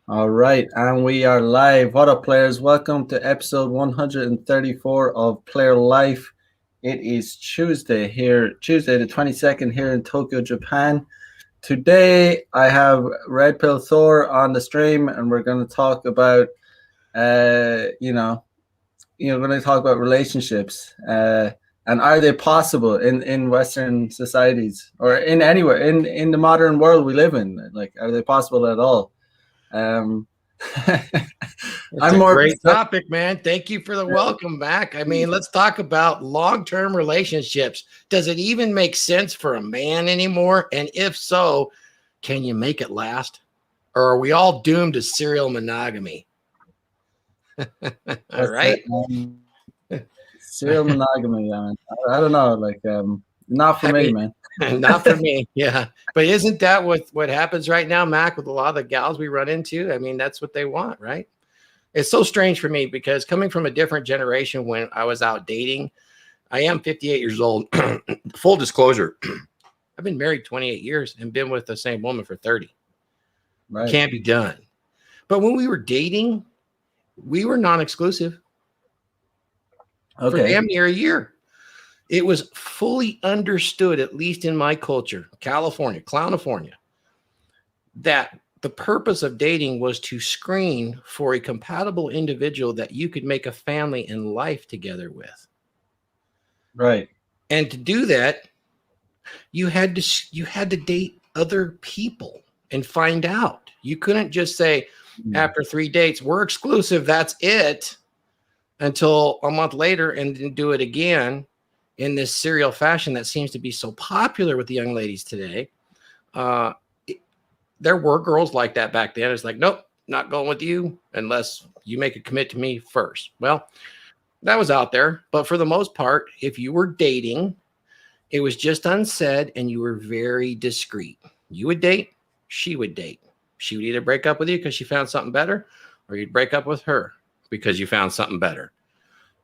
All right, and we are live. What up, players? Welcome to episode 134 of Player Life. It is Tuesday the 22nd here in Tokyo, Japan. Today, I have Red Pill Thor on the stream, and we're going to talk about, we're going to talk about relationships. And are they possible in Western societies or in anywhere in the modern world we live in? Like, are they possible at all? Um, It's a great topic, man. Thank you for the welcome back. I mean, let's talk about long-term relationships. Does it even make sense for a man anymore? And if so, can you make it last? Or are we all doomed to serial monogamy? All right. Serial monogamy, man. I don't know. Like, not for me, man. Not for me. Yeah. But isn't that what happens right now, Mac, with a lot of the gals we run into? I mean, that's what they want, right? It's so strange for me because coming from a different generation when I was out dating, I am 58 years old. Full disclosure, I've been married 28 years and been with the same woman for 30. Right. Can't be done. But when we were dating, we were non-exclusive for damn near a year. It was fully understood, at least in my culture, California, that the purpose of dating was to screen for a compatible individual that you could make a family and life together with. Right. And to do that, you had to date other people and find out. You couldn't just say after 3 dates, we're exclusive, that's it, until a month later and then do it again in this serial fashion that seems to be so popular with the young ladies today. There were girls like that back then. It's like, nope, not going with you unless you make a commit to me first. Well, that was out there. But for the most part, if you were dating, it was just unsaid and you were very discreet. You would date, she would date. She would either break up with you because she found something better, or you'd break up with her because you found something better.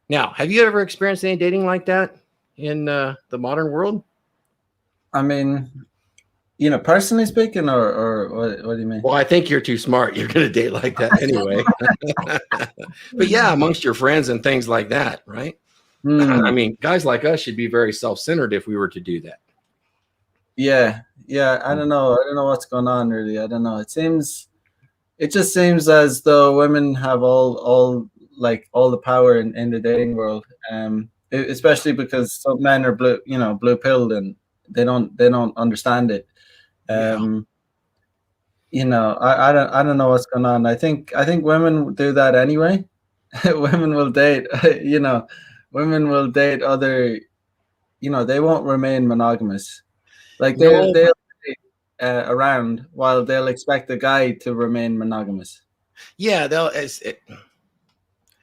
Now, have you ever experienced any dating like that in the modern world? I mean, personally speaking, or what do you mean? Well, I think you're too smart. You're going to date like that anyway. But yeah, amongst your friends and things like that, right? I mean, guys like us should be very self-centered if we were to do that. Yeah. I don't know what's going on, really. I don't know. It just seems as though women have all the power in the dating world. Especially because some men are blue pilled and they don't understand it. I don't know what's going on. I think women do that anyway. Women will date, women will date other, they won't remain monogamous. Like they'll date around while they'll expect the guy to remain monogamous. Yeah,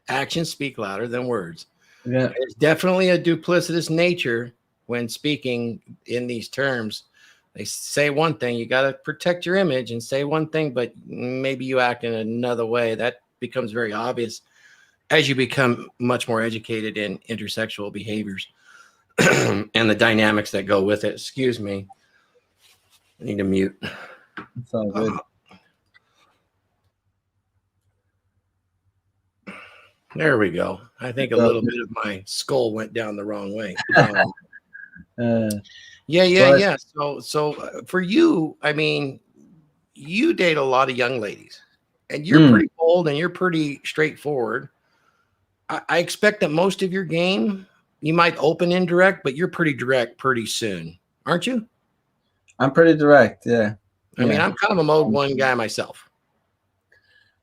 actions speak louder than words. Yeah, there's definitely a duplicitous nature when speaking in these terms. They say one thing, you got to protect your image and say one thing, but maybe you act in another way. That becomes very obvious as you become much more educated in intersexual behaviors and the dynamics that go with it. Excuse me. I need to mute. It's all good. There we go. I think a little bit of my skull went down the wrong way. Yeah. So for you, I mean, you date a lot of young ladies, and you're pretty bold and you're pretty straightforward. I expect that most of your game, you might open indirect, but you're pretty direct pretty soon, aren't you? I'm pretty direct, yeah. I mean, I'm kind of a mode one guy myself.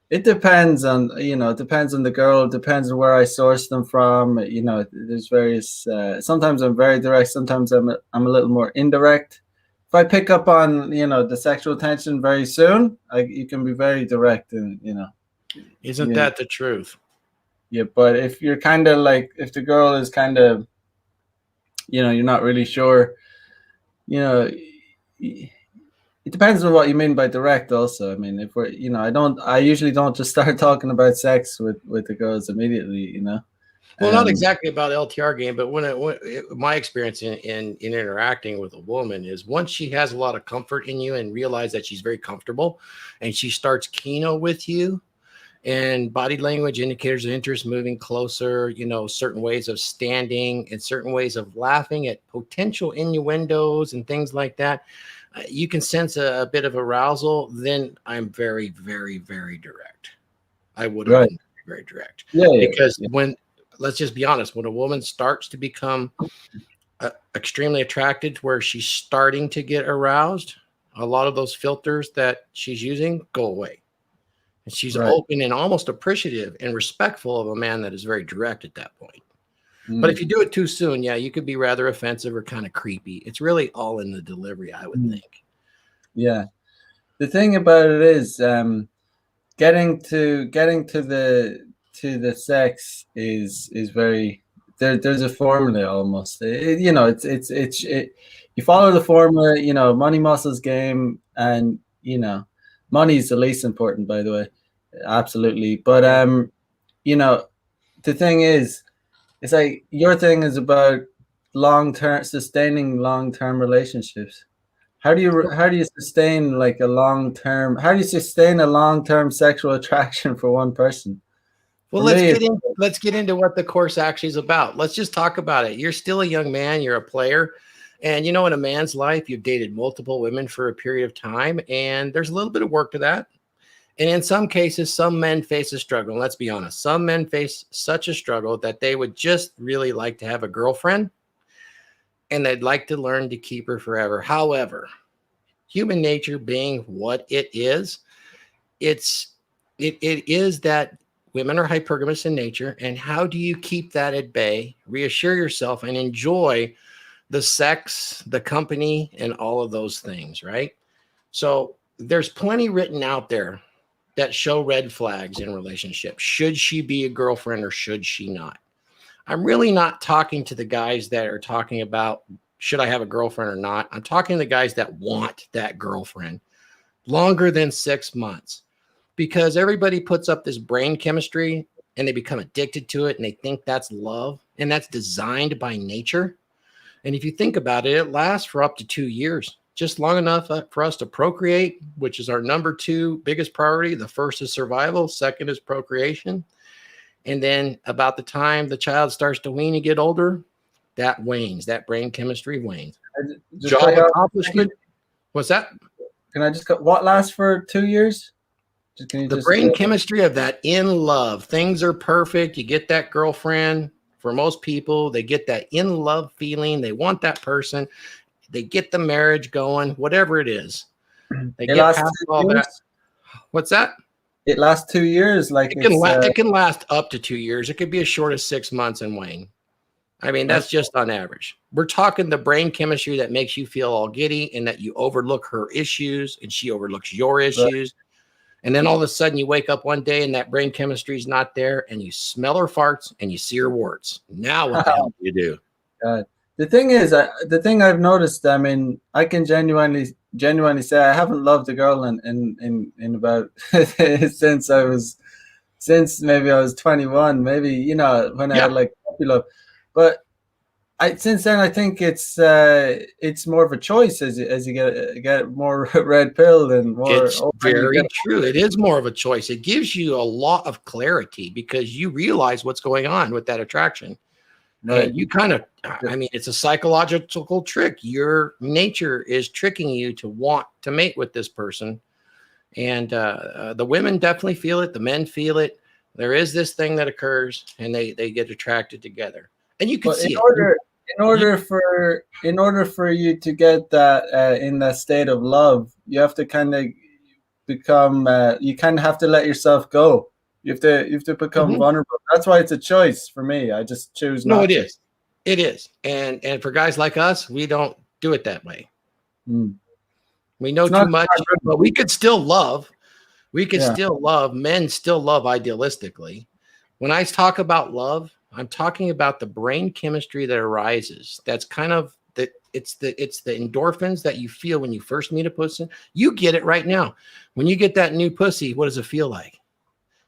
It depends on, it depends on the girl. It depends on where I source them from. There's various, sometimes I'm very direct. Sometimes I'm a little more indirect. If I pick up on, the sexual tension very soon, you can be very direct and, Isn't that the truth? Yeah. But if you're kind of like, if the girl is kind of, you're not really sure, it depends on what you mean by direct also. I mean, if we're, I usually don't just start talking about sex with the girls immediately, Well, not exactly about LTR game, but my experience in interacting with a woman is once she has a lot of comfort in you and realize that she's very comfortable, and she starts keno with you, and body language indicators of interest, moving closer, certain ways of standing and certain ways of laughing at potential innuendos and things like that. You can sense a bit of arousal. Then I'm very, very, very direct. I would have Right. been very direct. Yeah, yeah, Because yeah. let's just be honest, when a woman starts to become extremely attracted, where she's starting to get aroused, a lot of those filters that she's using go away. And she's Right. open and almost appreciative and respectful of a man that is very direct at that point. But if Mm. you do it too soon, yeah, you could be rather offensive or kind of creepy. It's really all in the delivery, I would Mm. think. Yeah. The thing about it is, getting to the sex is very there's a formula almost. You follow the formula, money muscles game, and money is the least important, by the way, absolutely. But Yeah. you know the thing is, it's like your thing is about long term relationships. How do you sustain like a long term? How do you sustain a long term sexual attraction for one person? Well, For me, it's let's get into what the course actually is about. Let's just talk about it. You're still a young man, you're a player, and in a man's life, you've dated multiple women for a period of time, and there's a little bit of work to that. And in some cases, some men face a struggle. And let's be honest, some men face such a struggle that they would just really like to have a girlfriend, and they'd like to learn to keep her forever. However, human nature being what it is, it is that women are hypergamous in nature. And how do you keep that at bay, reassure yourself, and enjoy the sex, the company, and all of those things, right? So there's plenty written out there that show red flags in relationships. Should she be a girlfriend or should she not? I'm really not talking to the guys that are talking about should I have a girlfriend or not. I'm talking to the guys that want that girlfriend longer than 6 months, because everybody puts up this brain chemistry and they become addicted to it and they think that's love, and that's designed by nature. And if you think about it, it lasts for up to 2 years, just long enough for us to procreate, which is our number 2 biggest priority. The first is survival, second is procreation. And then about the time the child starts to wean and get older, that wanes, that brain chemistry wanes. just cut Job you off. accomplishment. What's that? Can I just cut? What lasts for 2 years? Can you The just? brain chemistry of that in love. Things are perfect. You get that girlfriend. For most people, they get that in love feeling. They want that person. They get the marriage going, whatever it is. They It get lasts past all 2 that. years. What's that? It lasts 2 years. Like it's. It can last up to 2 years. It could be as short as 6 months and wane. I mean, that's just on average. We're talking the brain chemistry that makes you feel all giddy and that you overlook her issues and she overlooks your issues. And then all of a sudden you wake up one day and that brain chemistry is not there, and you smell her farts and you see her warts. Now what the hell do you do? God. The thing is, the thing I've noticed, I mean, I can genuinely say I haven't loved a girl in about since maybe I was 21, maybe when I Yeah. had like puppy love, but since then I think it's more of a choice as you get more red pilled and more It's older you very get. true. It is more of a choice. It gives you a lot of clarity because you realize what's going on with that attraction. Right. And you kind of, I mean, it's a psychological trick. Your nature is tricking you to want to mate with this person. And the women definitely feel it. The men feel it. There is this thing that occurs and they get attracted together. And you can But see it. in order for you to get that in that state of love, you have to kind of become. You kind of have to let yourself go. You have to become Mhm. vulnerable. That's why it's a choice for me. I just choose No, not it to. is. It is. And for guys like us, we don't do it that way. Mm. We know It's not. too much, but we could still love. We could Yeah. still love. Men still love idealistically. When I talk about love, I'm talking about the brain chemistry that arises. That's kind of it's the endorphins that you feel when you first meet a person. You get it right now. When you get that new pussy, what does it feel like?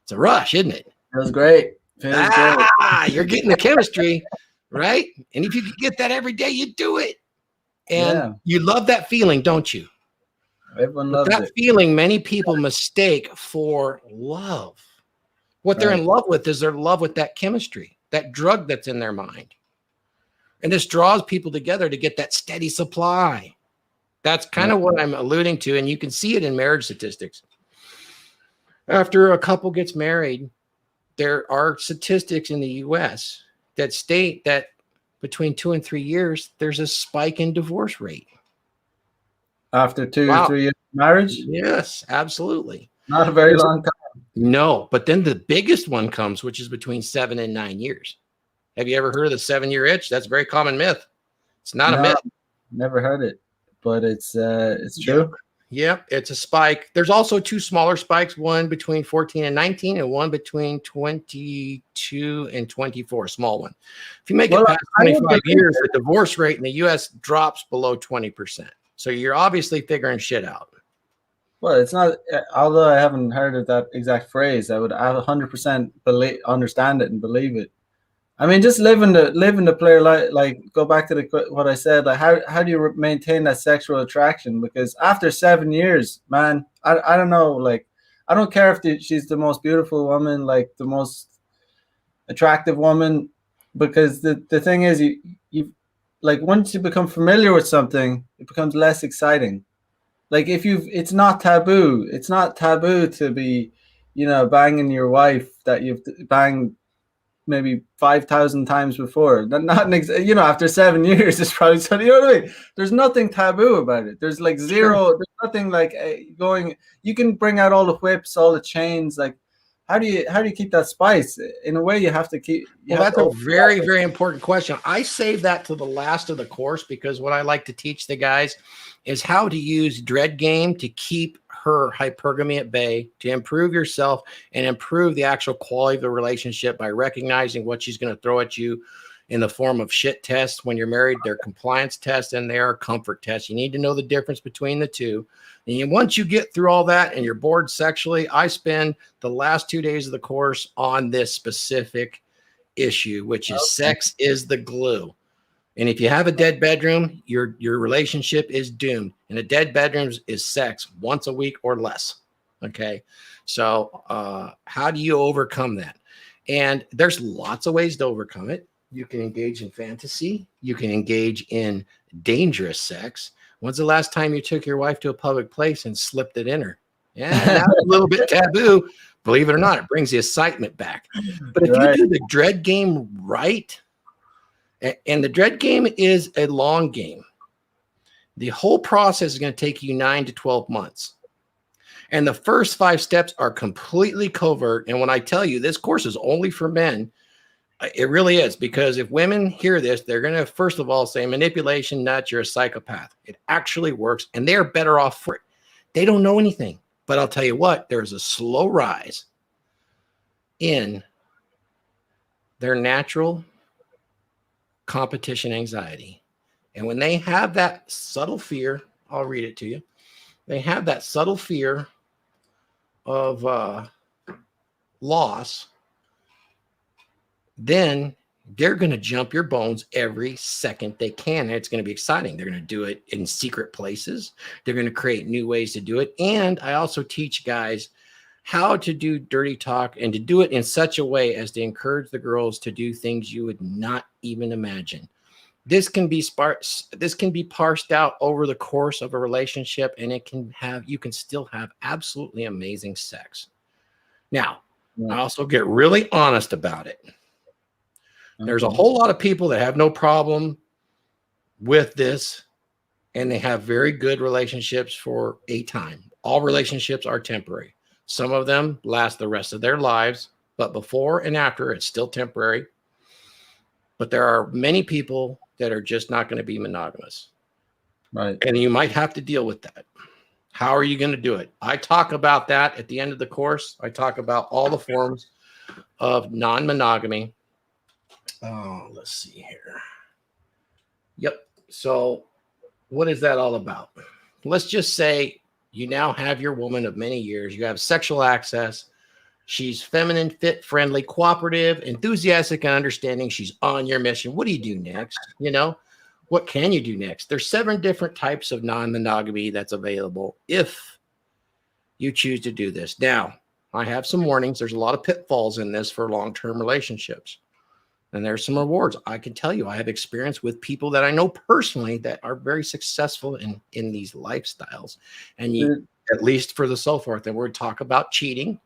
It's a rush, isn't it? Feels great. Feels good. You're getting the chemistry, right? And if you can get that every day, you do it. And Yeah, you love that feeling, don't you? everyone But loves that it. feeling many people mistake for love. What they're Right. in love with is they're in love with that chemistry, that drug that's in their mind. And this draws people together to get that steady supply. That's kind Right. of what I'm alluding to. And you can see it in marriage statistics. After a couple gets married, there are statistics in the US that state that between 2 and 3 years, there's a spike in divorce rate. After two or Wow. 3 years of marriage, Yes, absolutely. not a very There's long time. no, but then the biggest one comes, which is between 7 and 9 years. Have you ever heard of the 7 year itch? That's a very common myth. It's not a No, myth. never heard it, but it's Yep. true. Yep. It's a spike. There's also two smaller spikes, one between 14 and 19 and one between 22 and 24, small one. If you make it Well, past I would 25 believe years, it. the divorce rate in the US drops below 20%. So you're obviously figuring shit out. Well, it's not. Although I haven't heard of that exact phrase, I 100% believe, understand it, and believe it. I mean, just living the player life. Like, go back to what I said. Like, how do you maintain that sexual attraction? Because after 7 years, man, I don't know. Like, I don't care if she's the most beautiful woman, like the most attractive woman, because the thing is, you like once you become familiar with something, it becomes less exciting. Like if you've, it's not taboo. It's not taboo to be, banging your wife that you've banged maybe 5,000 times before. Not after 7 years, it's probably so. You know what I mean? There's nothing taboo about it. There's like Sure. zero. There's nothing like going. You can bring out all the whips, all the chains. Like, how do you keep that spice? In a way, you have to keep. You Well, have to that's a open very, it up. very important question. I save that to the last of the course because what I like to teach the guys is how to use dread game to keep her hypergamy at bay, to improve yourself and improve the actual quality of the relationship by recognizing what she's going to throw at you in the form of shit tests when you're married. They're compliance tests and they are comfort tests. You need to know the difference between the two. And once you get through all that and you're bored sexually, I spend the last 2 days of the course on this specific issue, which is Okay. sex is the glue. And if you have a dead bedroom, your relationship is doomed. And a dead bedroom is sex once a week or less. Okay. So how do you overcome that? And there's lots of ways to overcome it. You can engage in fantasy. You can engage in dangerous sex. When's the last time you took your wife to a public place and slipped it in her? Yeah, now it's a little bit taboo. Believe it or not, it brings the excitement back. But if you Right. do the dread game right, and the dread game is a long game, the whole process is going to take you 9 to 12 months. And the first 5 steps are completely covert. And when I tell you this course is only for men, it really is, because if women hear this, they're going to, first of all, say manipulation, nuts, you're a psychopath. It actually works, and they're better off for it. They don't know anything. But I'll tell you what, there's a slow rise in their natural competition anxiety. And when they have that subtle fear, I'll read it to you. They have that subtle fear of loss, then they're going to jump your bones every second they can. And it's going to be exciting. They're going to do it in secret places. They're going to create new ways to do it. And I also teach guys how to do dirty talk and to do it in such a way as to encourage the girls to do things you would not even imagine. This can be parsed out over the course of a relationship, and you can still have absolutely amazing sex. Now, I also get really honest about it. There's a whole lot of people that have no problem with this, and they have very good relationships for a time. All relationships are temporary. Some of them last the rest of their lives, but before and after, it's still temporary. But there are many people that are just not going to be monogamous. Right. And you might have to deal with that. How are you going to do it? I talk about that at the end of the course. I talk about all the forms of non-monogamy. Oh, let's see here. Yep. So what is that all about? Let's just say you now have your woman of many years. You have sexual access. She's feminine, fit, friendly, cooperative, enthusiastic, and understanding. She's on your mission. What do you do next? You know, what can you do next? There's 7 different types of non-monogamy that's available if you choose to do this. Now, I have some warnings. There's a lot of pitfalls in this for long-term relationships. And there's some rewards. I can tell you, I have experience with people that I know personally that are very successful in these lifestyles. And you, at least for the so forth, and we're talk about cheating.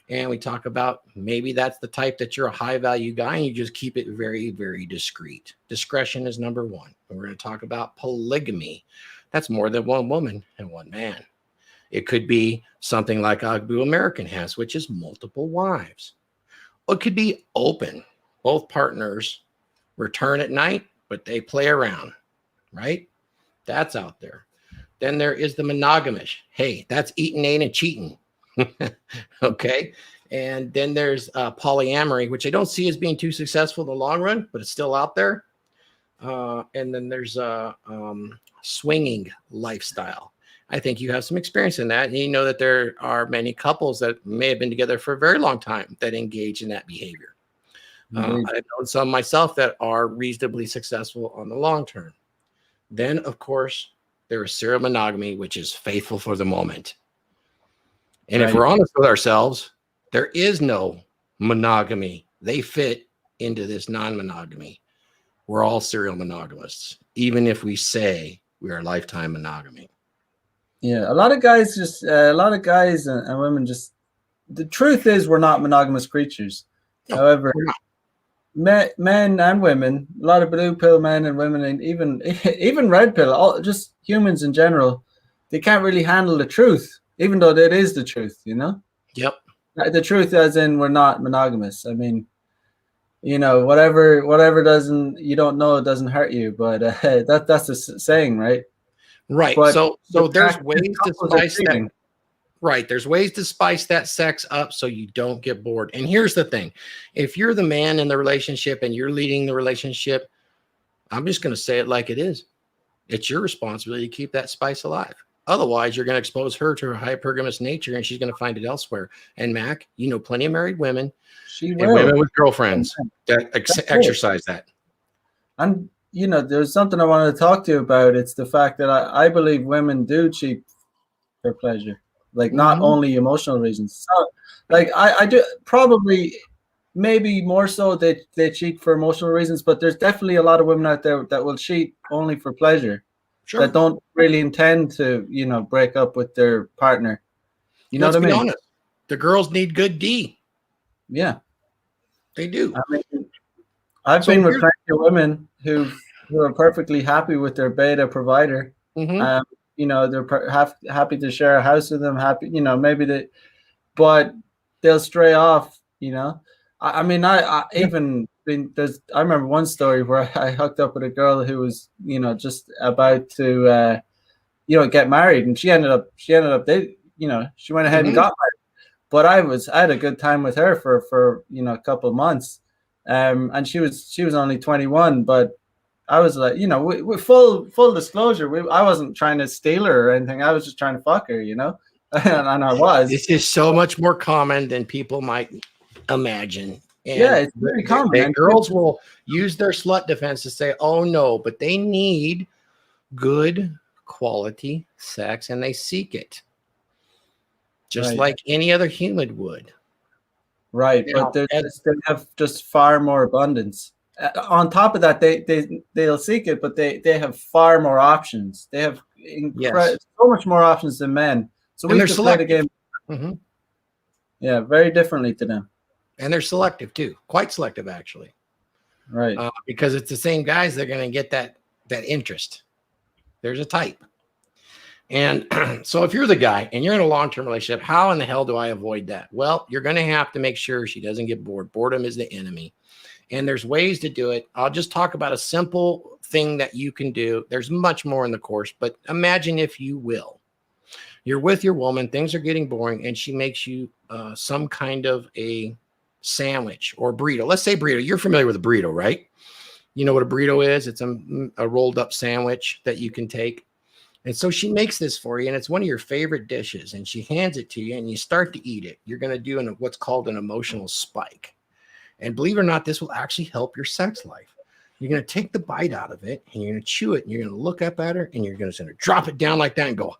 And we talk about maybe that's the type that you're a high value guy and you just keep it very, very discreet. Discretion is number 1. And we're going to talk about polygamy. That's more than one woman and one man. It could be something like Agbu American has, which is multiple wives. Or it could be open. Both partners return at night, but they play around, right? That's out there. Then there is the monogamous. Hey, that's eating, ain't, and cheating. Okay. And then there's polyamory, which I don't see as being too successful in the long run, but it's still out there. And then there's swinging lifestyle. I think you have some experience in that. And you know that there are many couples that may have been together for a very long time that engage in that behavior. I've known some myself that are reasonably successful on the long term. Then, of course, there is serial monogamy, which is faithful for the moment. And if we're honest with ourselves, there is no monogamy. They fit into this non-monogamy. We're all serial monogamists, even if we say we are lifetime monogamy. Yeah, a lot of guys and women just, the truth is we're not monogamous creatures. No, however, men and women, a lot of blue pill men and women, and even red pill, all just humans in general, they can't really handle the truth, even though that is the truth, you know? Yep. The truth as in we're not monogamous. I mean, you know, whatever doesn't, you don't know, it doesn't hurt you, but that's the saying, right? Right. But so there's ways to spice that. Right. There's ways to spice that sex up so you don't get bored. And here's the thing. If you're the man in the relationship and you're leading the relationship, I'm just going to say it like it is. It's your responsibility to keep that spice alive. Otherwise, you're going to expose her to her hypergamous nature and she's going to find it elsewhere. And Mac, you know plenty of married women and women with girlfriends that exercise that. And, you know, there's something I wanted to talk to you about. It's the fact that I believe women do cheat for pleasure. Like not only emotional reasons. So, like I do probably maybe more so they cheat for emotional reasons, but there's definitely a lot of women out there that will cheat only for pleasure. Sure. That don't really intend to, you know, break up with their partner. You know what I mean? Let's be honest. The girls need good D. Yeah. They do. I mean, I've been with plenty of women who are perfectly happy with their beta provider. You know, they're happy to share a house with them. Happy, you know, but they'll stray off. You know, I mean, I remember one story where I hooked up with a girl who was, you know, just about to, you know, get married, and she ended up, you know, she went ahead and got married. But I had a good time with her for you know, a couple of months, and she was only 21, but I was like, you know, with full disclosure, I wasn't trying to steal her or anything. I was just trying to fuck her, you know, and I was. This is so much more common than people might imagine. And yeah, it's very common. Girls will use their slut defense to say, "Oh no," but they need good quality sex, and they seek it, just like any other human would. Right, but they have just far more abundance. On top of that, they'll seek it, but they have far more options. They have so much more options than men. So we can play the game. Yeah, very differently to them. And they're selective too, quite selective actually. Right. Because it's the same guys that are going to get that interest. There's a type. And so if you're the guy and you're in a long-term relationship, how in the hell do I avoid that? Well, you're going to have to make sure she doesn't get bored. Boredom is the enemy. And there's ways to do it. I'll just talk about a simple thing that you can do. There's much more in the course, but imagine, if you will, you're with your woman, things are getting boring, and she makes you some kind of a sandwich or burrito. Let's say burrito. You're familiar with a burrito, right? You know what a burrito is? It's a rolled up sandwich that you can take. And so she makes this for you, and it's one of your favorite dishes, and she hands it to you, and you start to eat it. You're going to do what's called an emotional spike. And believe it or not, this will actually help your sex life. You're going to take the bite out of it, and you're going to chew it, and you're going to look up at her, and you're going to drop it down like that and go,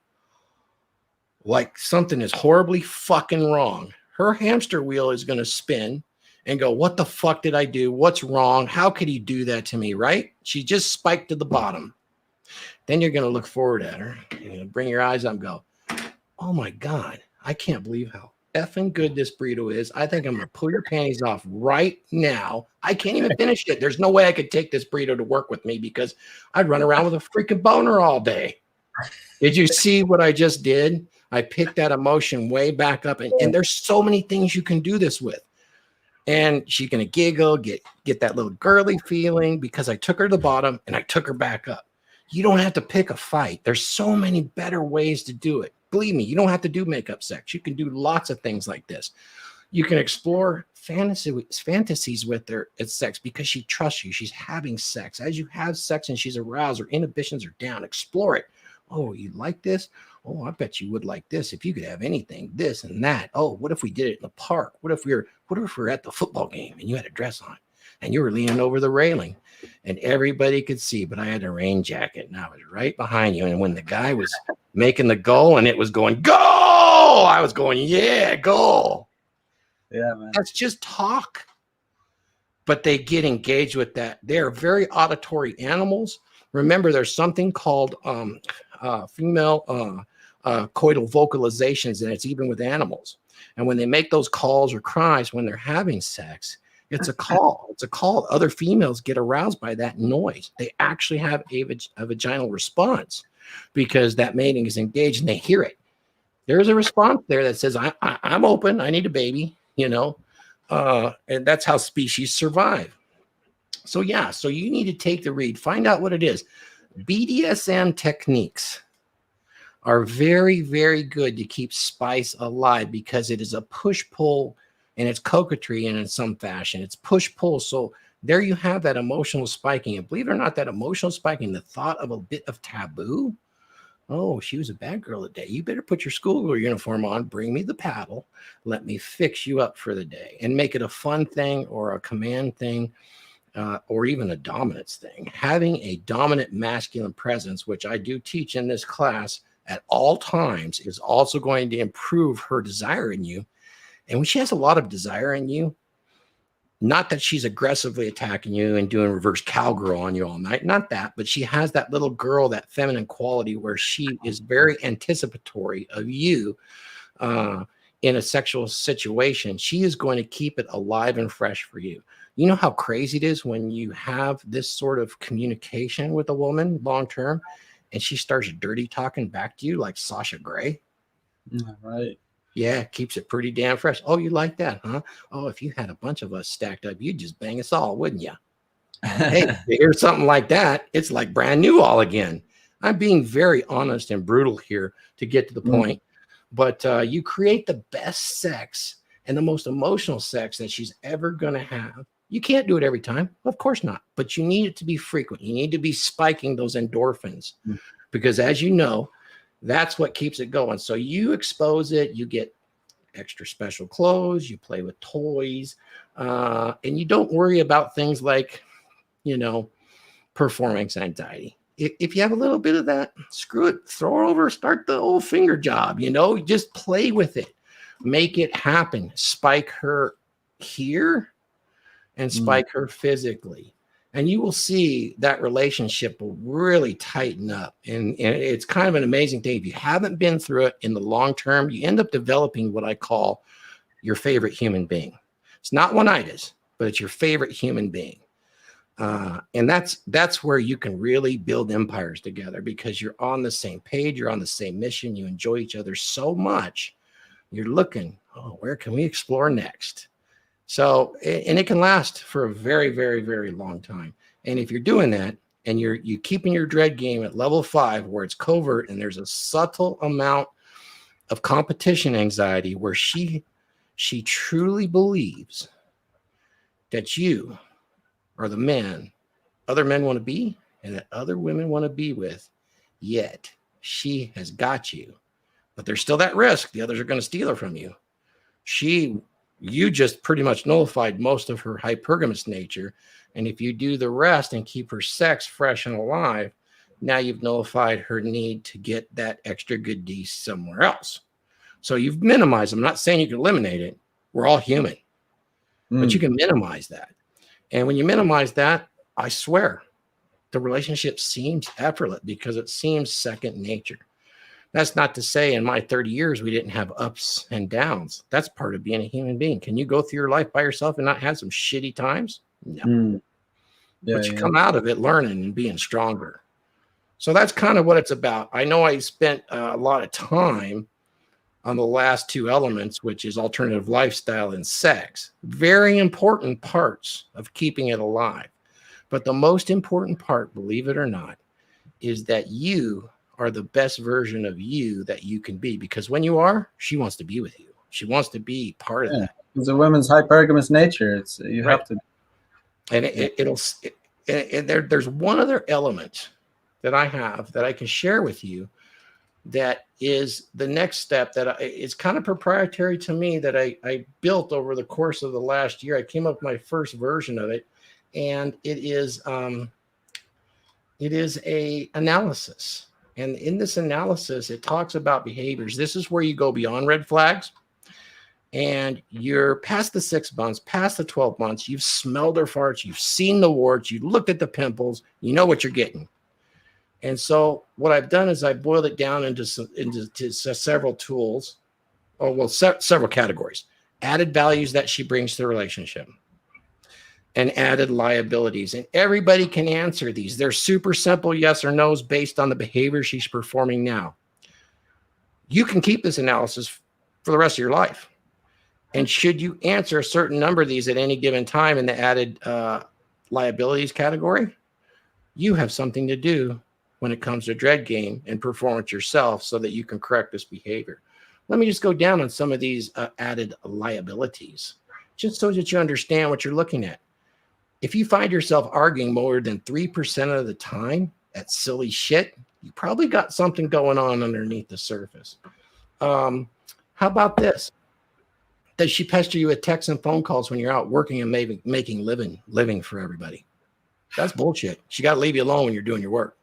like something is horribly fucking wrong. Her hamster wheel is going to spin and go, what the fuck did I do? What's wrong? How could he do that to me, right? She just spiked to the bottom. Then you're going to look forward at her. You're going to bring your eyes up and go, oh my God, I can't believe how effing good this burrito is. I think I'm going to pull your panties off right now. I can't even finish it. There's no way I could take this burrito to work with me because I'd run around with a freaking boner all day. Did you see what I just did? I picked that emotion way back up. And there's so many things you can do this with. And she's going to giggle, get that little girly feeling because I took her to the bottom and I took her back up. You don't have to pick a fight. There's so many better ways to do it. Believe me, you don't have to do makeup sex. You can do lots of things like this. You can explore fantasies with her at sex because she trusts you. She's having sex. As you have sex and she's aroused, her inhibitions are down. Explore it. Oh, you like this? Oh, I bet you would like this if you could have anything, this and that. Oh, what if we did it in the park? What if we're at the football game and you had a dress on and you were leaning over the railing and everybody could see, but I had a rain jacket and I was right behind you. And when the guy was making the goal and it was going, goal, I was going, yeah, goal. Yeah, man. That's just talk. But they get engaged with that. They're very auditory animals. Remember, there's something called female coital vocalizations, and it's even with animals. And when they make those calls or cries when they're having sex, it's a call. It's a call. Other females get aroused by that noise. They actually have a vaginal response because that mating is engaged and they hear it. There's a response there that says, I'm open. I need a baby, and that's how species survive. So, yeah, so you need to take the read, find out what it is. BDSM techniques are very, very good to keep spice alive because it is a push-pull and it's coquetry and in some fashion. It's push-pull. So there you have that emotional spiking. And believe it or not, that emotional spiking, the thought of a bit of taboo. Oh, she was a bad girl today. You better put your schoolgirl uniform on, bring me the paddle, let me fix you up for the day and make it a fun thing or a command thing. Or even a dominance thing. Having a dominant masculine presence, which I do teach in this class at all times, is also going to improve her desire in you. And when she has a lot of desire in you, not that she's aggressively attacking you and doing reverse cowgirl on you all night, not that, but she has that little girl, that feminine quality where she is very anticipatory of you in a sexual situation. She is going to keep it alive and fresh for you. You know how crazy it is when you have this sort of communication with a woman long term and she starts dirty talking back to you like Sasha Grey? Right. Yeah, keeps it pretty damn fresh. Oh, you like that, huh? Oh, if you had a bunch of us stacked up, you'd just bang us all, wouldn't you? Hey, to hear something like that, it's like brand new all again. I'm being very honest and brutal here to get to the point. But you create the best sex and the most emotional sex that she's ever going to have. You can't do it every time. Of course not. But you need it to be frequent. You need to be spiking those endorphins because, as you know, that's what keeps it going. So you expose it. You get extra special clothes. You play with toys. And you don't worry about things like, performance anxiety. If you have a little bit of that, screw it. Throw her over. Start the old finger job. Just play with it. Make it happen. Spike her here and spike her physically. And you will see that relationship will really tighten up. And it's kind of an amazing thing. If you haven't been through it in the long term, you end up developing what I call your favorite human being. It's not one-itis, but it's your favorite human being. And that's where you can really build empires together because you're on the same page. You're on the same mission. You enjoy each other so much. You're looking, where can we explore next? So, and it can last for a very, very, very long time. And if you're doing that and you're keeping your dread game at level 5 where it's covert and there's a subtle amount of competition anxiety where she truly believes that you are the men other men want to be and that other women want to be with, yet she has got you. But there's still that risk. The others are going to steal her from you. You just pretty much nullified most of her hypergamous nature. And if you do the rest and keep her sex fresh and alive, now you've nullified her need to get that extra good D somewhere else. So you've minimized. I'm not saying you can eliminate it. We're all human, but you can minimize that. And when you minimize that, I swear, the relationship seems effortless because it seems second nature. That's not to say in my 30 years, we didn't have ups and downs. That's part of being a human being. Can you go through your life by yourself and not have some shitty times? No. But you come out of it learning and being stronger. So that's kind of what it's about. I know I spent a lot of time on the last two elements, which is alternative lifestyle and sex. Very important parts of keeping it alive. But the most important part, believe it or not, is that you are the best version of you that you can be. Because when you are, she wants to be with you. She wants to be part of that. It's a woman's hypergamous nature. It's you have to. And there's one other element that I have that I can share with you that is the next step that it's kind of proprietary to me that I built over the course of the last year. I came up with my first version of it, and it is a analysis. And in this analysis, it talks about behaviors. This is where you go beyond red flags. And you're past the 6 months, past the 12 months. You've smelled her farts. You've seen the warts. You looked at the pimples. You know what you're getting. And so what I've done is I boiled it down into several tools, several categories. Added values that she brings to the relationship, and added liabilities. And everybody can answer these. They're super simple yes or no's based on the behavior she's performing now. You can keep this analysis for the rest of your life. And should you answer a certain number of these at any given time in the added liabilities category, you have something to do when it comes to dread game and performance yourself so that you can correct this behavior. Let me just go down on some of these added liabilities, just so that you understand what you're looking at. If you find yourself arguing more than 3% of the time at silly shit, you probably got something going on underneath the surface. How about this? Does she pester you with texts and phone calls when you're out working and making living for everybody? That's bullshit. She got to leave you alone when you're doing your work.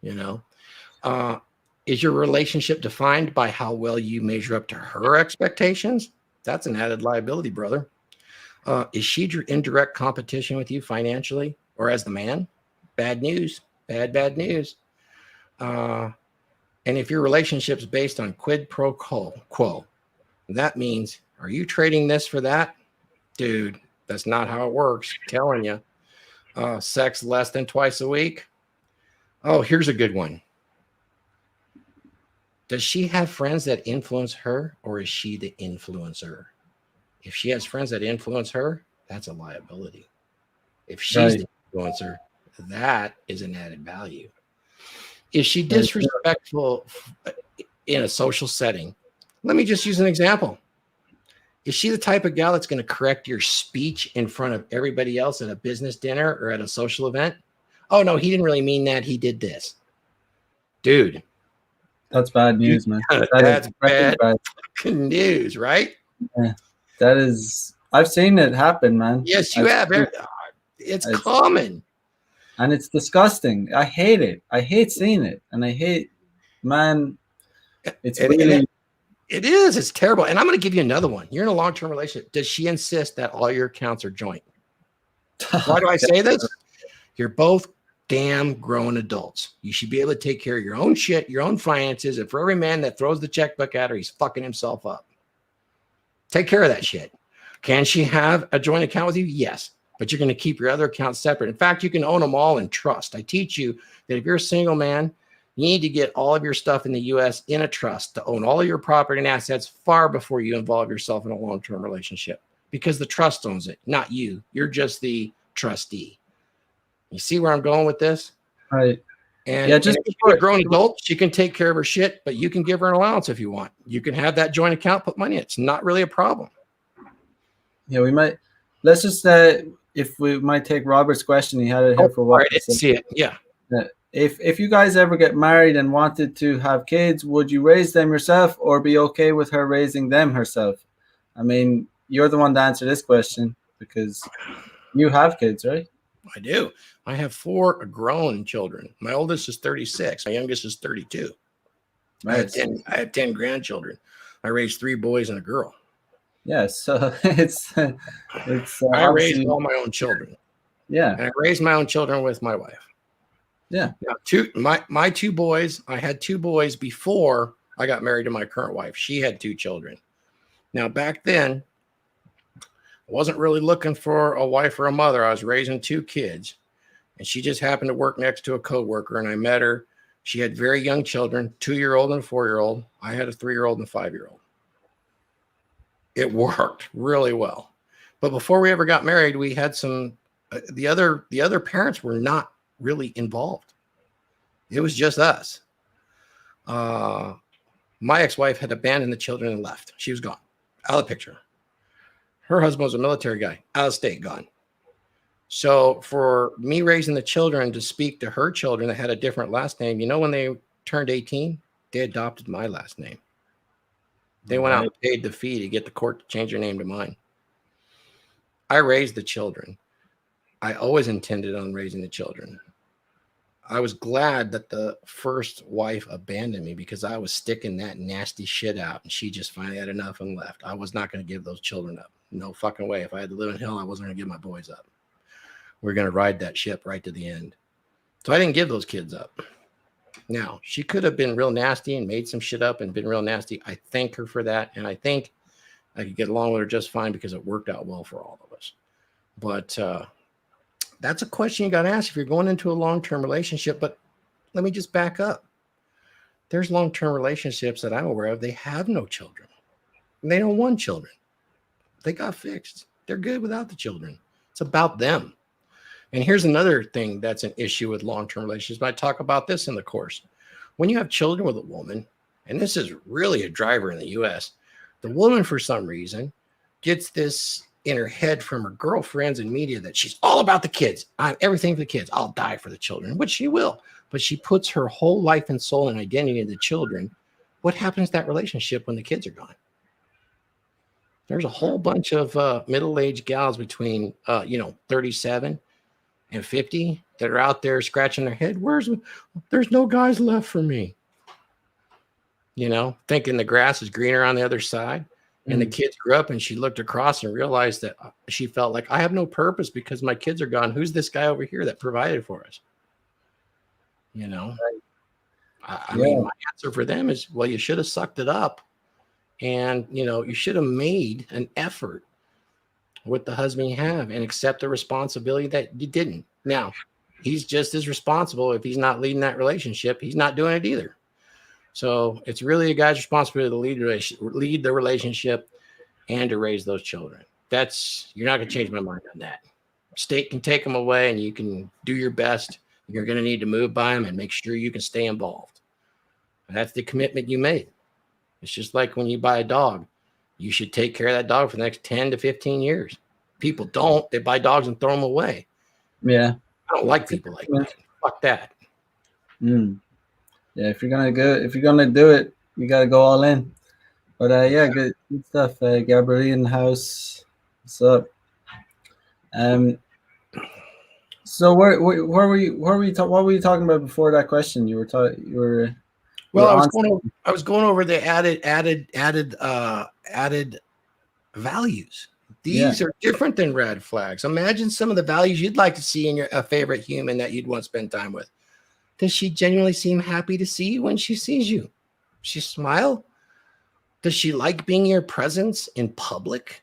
You know, is your relationship defined by how well you measure up to her expectations? That's an added liability, brother. Is she in direct competition with you financially or as the man? Bad news, bad news. And if your relationship's based on quid pro quo, that means, are you trading this for that? Dude, that's not how it works. I'm telling you. Sex less than twice a week. Oh, here's a good one. Does she have friends that influence her, or is she the influencer? If she has friends that influence her, that's a liability. If she's the influencer, that is an added value. Is she disrespectful in a social setting? Let me just use an example. Is she the type of gal that's going to correct your speech in front of everybody else at a business dinner or at a social event? Oh, no, he didn't really mean that. He did this. Dude. That's bad news, man. That's bad news, right? Yeah, that is. I've seen it happen, man. Yes, you have. It's common. And it's disgusting. I hate it. I hate seeing it. And I hate, man, it's really. It is. It's terrible. And I'm going to give you another one. You're in a long-term relationship. Does she insist that all your accounts are joint? Why do I say this? You're both damn grown adults. You should be able to take care of your own shit, your own finances. And for every man that throws the checkbook at her, he's fucking himself up. Take care of that shit. Can she have a joint account with you? Yes. But you're going to keep your other accounts separate. In fact, you can own them all in trust. I teach you that if you're a single man, you need to get all of your stuff in the U.S. in a trust to own all of your property and assets far before you involve yourself in a long-term relationship, because the trust owns it, not you. You're just the trustee. You see where I'm going with this? Right. And, yeah, just if you're a grown adult, she can take care of her shit, but you can give her an allowance if you want. You can have that joint account, put money in it. It's not really a problem. Yeah, we might. Let's just if we might take Robert's question. He had it here for a while. I didn't see it. Yeah. if you guys ever get married and wanted to have kids, would you raise them yourself or be okay with her raising them herself? I mean, you're the one to answer this question because you have kids, right? I do. I have 4 grown children. My oldest is 36. My youngest is 32. Right. I have 10 grandchildren. I raised 3 boys and a girl. Yeah. So it's I raised obviously, all my own children. yeah, And I raised my own children with my wife. yeah. Now, my 2 boys, I had 2 boys before I got married to my current wife. She had 2 children. Now, back then, I wasn't really looking for a wife or a mother. I was raising 2 kids, and she just happened to work next to a coworker, and I met her. She had very young children, 2-year-old and a 4-year-old. I had a 3-year-old and a 5-year-old. It worked really well. But before we ever got married, we had some the other parents were not really involved. It was just us. My ex-wife had abandoned the children and left. She was gone, out of the picture. Her husband was a military guy, out of state, gone. So for me raising the children to speak to her children that had a different last name, when they turned 18, they adopted my last name. They went out Right. and paid the fee to get the court to change their name to mine. I raised the children. I always intended on raising the children. I was glad that the first wife abandoned me because I was sticking that nasty shit out and she just finally had enough and left. I was not going to give those children up. No fucking way. If I had to live in hell, I wasn't going to give my boys up. We're going to ride that ship right to the end. So I didn't give those kids up. Now, she could have been real nasty and made some shit up and been real nasty. I thank her for that. And I think I could get along with her just fine because it worked out well for all of us. But that's a question you got to ask if you're going into a long-term relationship. But let me just back up. There's long-term relationships that I'm aware of. They have no children. And they don't want children. They got fixed. They're good without the children. It's about them. And here's another thing that's an issue with long-term relationships. I talk about this in the course. When you have children with a woman, and this is really a driver in the U.S., the woman, for some reason, gets this in her head from her girlfriends and media that she's all about the kids. I'm everything for the kids. I'll die for the children, which she will. But she puts her whole life and soul and identity into the children. What happens to that relationship when the kids are gone? There's a whole bunch of middle-aged gals between, 37 and 50 that are out there scratching their head. There's no guys left for me. Thinking the grass is greener on the other side. And the kids grew up and she looked across and realized that she felt like I have no purpose because my kids are gone. Who's this guy over here that provided for us? I mean, my answer for them is, well, you should have sucked it up. And, you should have made an effort with the husband you have and accept the responsibility that you didn't. Now, he's just as responsible. If he's not leading that relationship, he's not doing it either. So it's really a guy's responsibility to lead the relationship and to raise those children. You're not going to change my mind on that. State can take them away and you can do your best. You're going to need to move by them and make sure you can stay involved. And that's the commitment you made. It's just like when you buy a dog. You should take care of that dog for the next 10 to 15 years. People don't. They buy dogs and throw them away. Yeah. I don't like people like that. Fuck that. Yeah, if you're gonna do it, you gotta go all in. But yeah, good stuff. Gabrielle in the house. What's up? So where were you? What were you talking about before that question? Well, I was going over the added values. These are different than red flags. Imagine some of the values you'd like to see in a favorite human that you'd want to spend time with. Does she genuinely seem happy to see you when she sees you? She smile? Does she like being in your presence in public?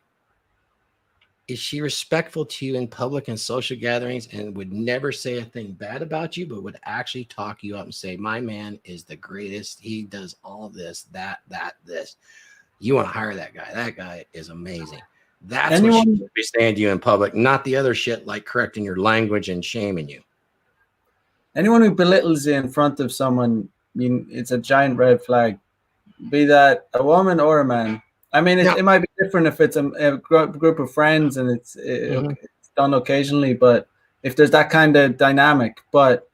Is she respectful to you in public and social gatherings and would never say a thing bad about you, but would actually talk you up and say, my man is the greatest. He does all this, this. You want to hire that guy. That guy is amazing. That's what she should be saying to you in public, not the other shit like correcting your language and shaming you. Anyone who belittles you in front of someone, it's a giant red flag. Be that a woman or a man. I mean, it might be different if it's a group of friends and it's done occasionally, but if there's that kind of dynamic. But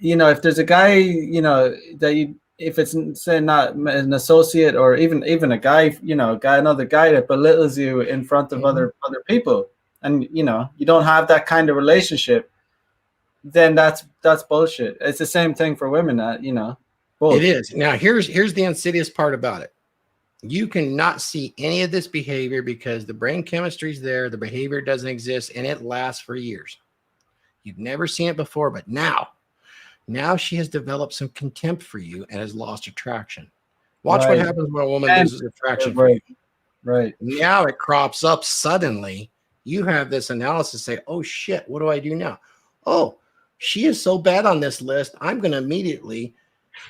if there's a guy, that you, if it's, say, not an associate, or even a guy, another guy that belittles you in front of Mhm. other people, and you don't have that kind of relationship, then that's bullshit. It's the same thing for women, It both. is. Now here's the insidious part about it. You cannot see any of this behavior because the brain chemistry is there, the behavior doesn't exist, and it lasts for years. You've never seen it before, but now she has developed some contempt for you and has lost attraction. Watch what Right. happens when a woman And loses attraction for you. right, right, Now it crops up suddenly. You have this analysis say, oh shit, what do I do now? Oh, she is so bad on this list. I'm going to immediately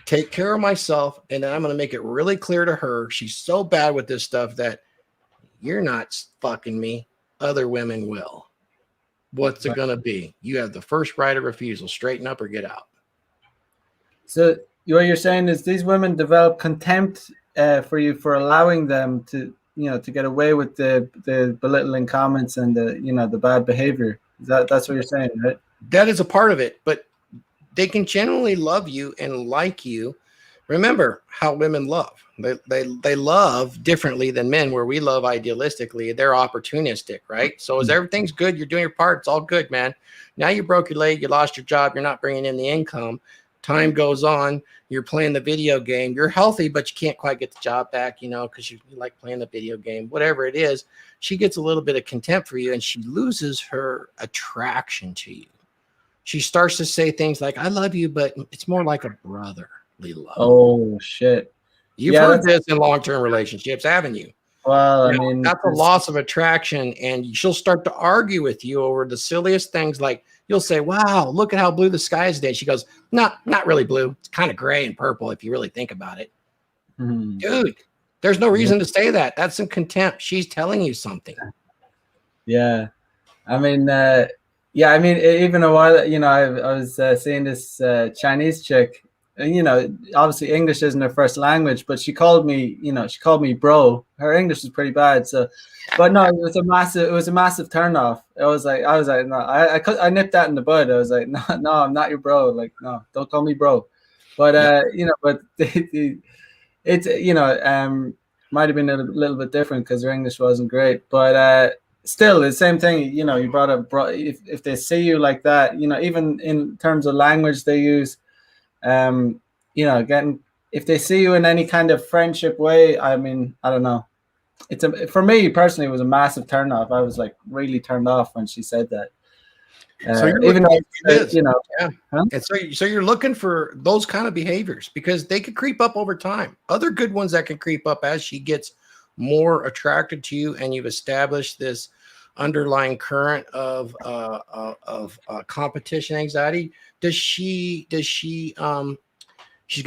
take care of myself, and then I'm going to make it really clear to her she's so bad with this stuff that you're not fucking me. Other women will. What's it right. going to be? You have the first right of refusal. Straighten up or get out. So what you're saying is these women develop contempt for you for allowing them to, to get away with the belittling comments and the bad behavior. That's what you're saying, right? That is a part of it, but they can genuinely love you and like you. Remember how women love. They love differently than men, where we love idealistically. They're opportunistic, right? So as everything's good, you're doing your part. It's all good, man. Now you broke your leg, you lost your job, you're not bringing in the income. Time goes on, you're playing the video game. You're healthy, but you can't quite get the job back, because you like playing the video game. Whatever it is, she gets a little bit of contempt for you, and she loses her attraction to you. She starts to say things like, I love you, but it's more like a brotherly love. Oh shit. You've Yeah, heard that's, this in long-term relationships, haven't you? well, I You know, mean, that's a loss of attraction. And she'll start to argue with you over the silliest things. Like you'll say, wow, look at how blue the sky is today. She goes, not really blue. It's kind of gray and purple if you really think about it. Dude, there's no yeah, reason to say that. That's some contempt. She's telling you something. yeah. I mean, yeah, I mean, even a while, I was seeing this Chinese chick, and obviously English isn't her first language, but she called me bro. Her English is pretty bad, so, but no, it was a massive turn off. I was like, no, I nipped that in the bud. I was like, no, no, I'm not your bro. Like, no, don't call me bro. But Yep. but it's might have been a little bit different because her English wasn't great, but still the same thing. You brought up, if they see you like that, even in terms of language they use, getting, if they see you in any kind of friendship way, I mean, I don't know. For me personally, it was a massive turn off. I was like really turned off when she said that. So you're Even looking, though, it is. Yeah. huh? And so you're looking for those kind of behaviors because they could creep up over time. Other good ones that can creep up as she gets more attracted to you, and you've established this underlying current of competition anxiety. She's going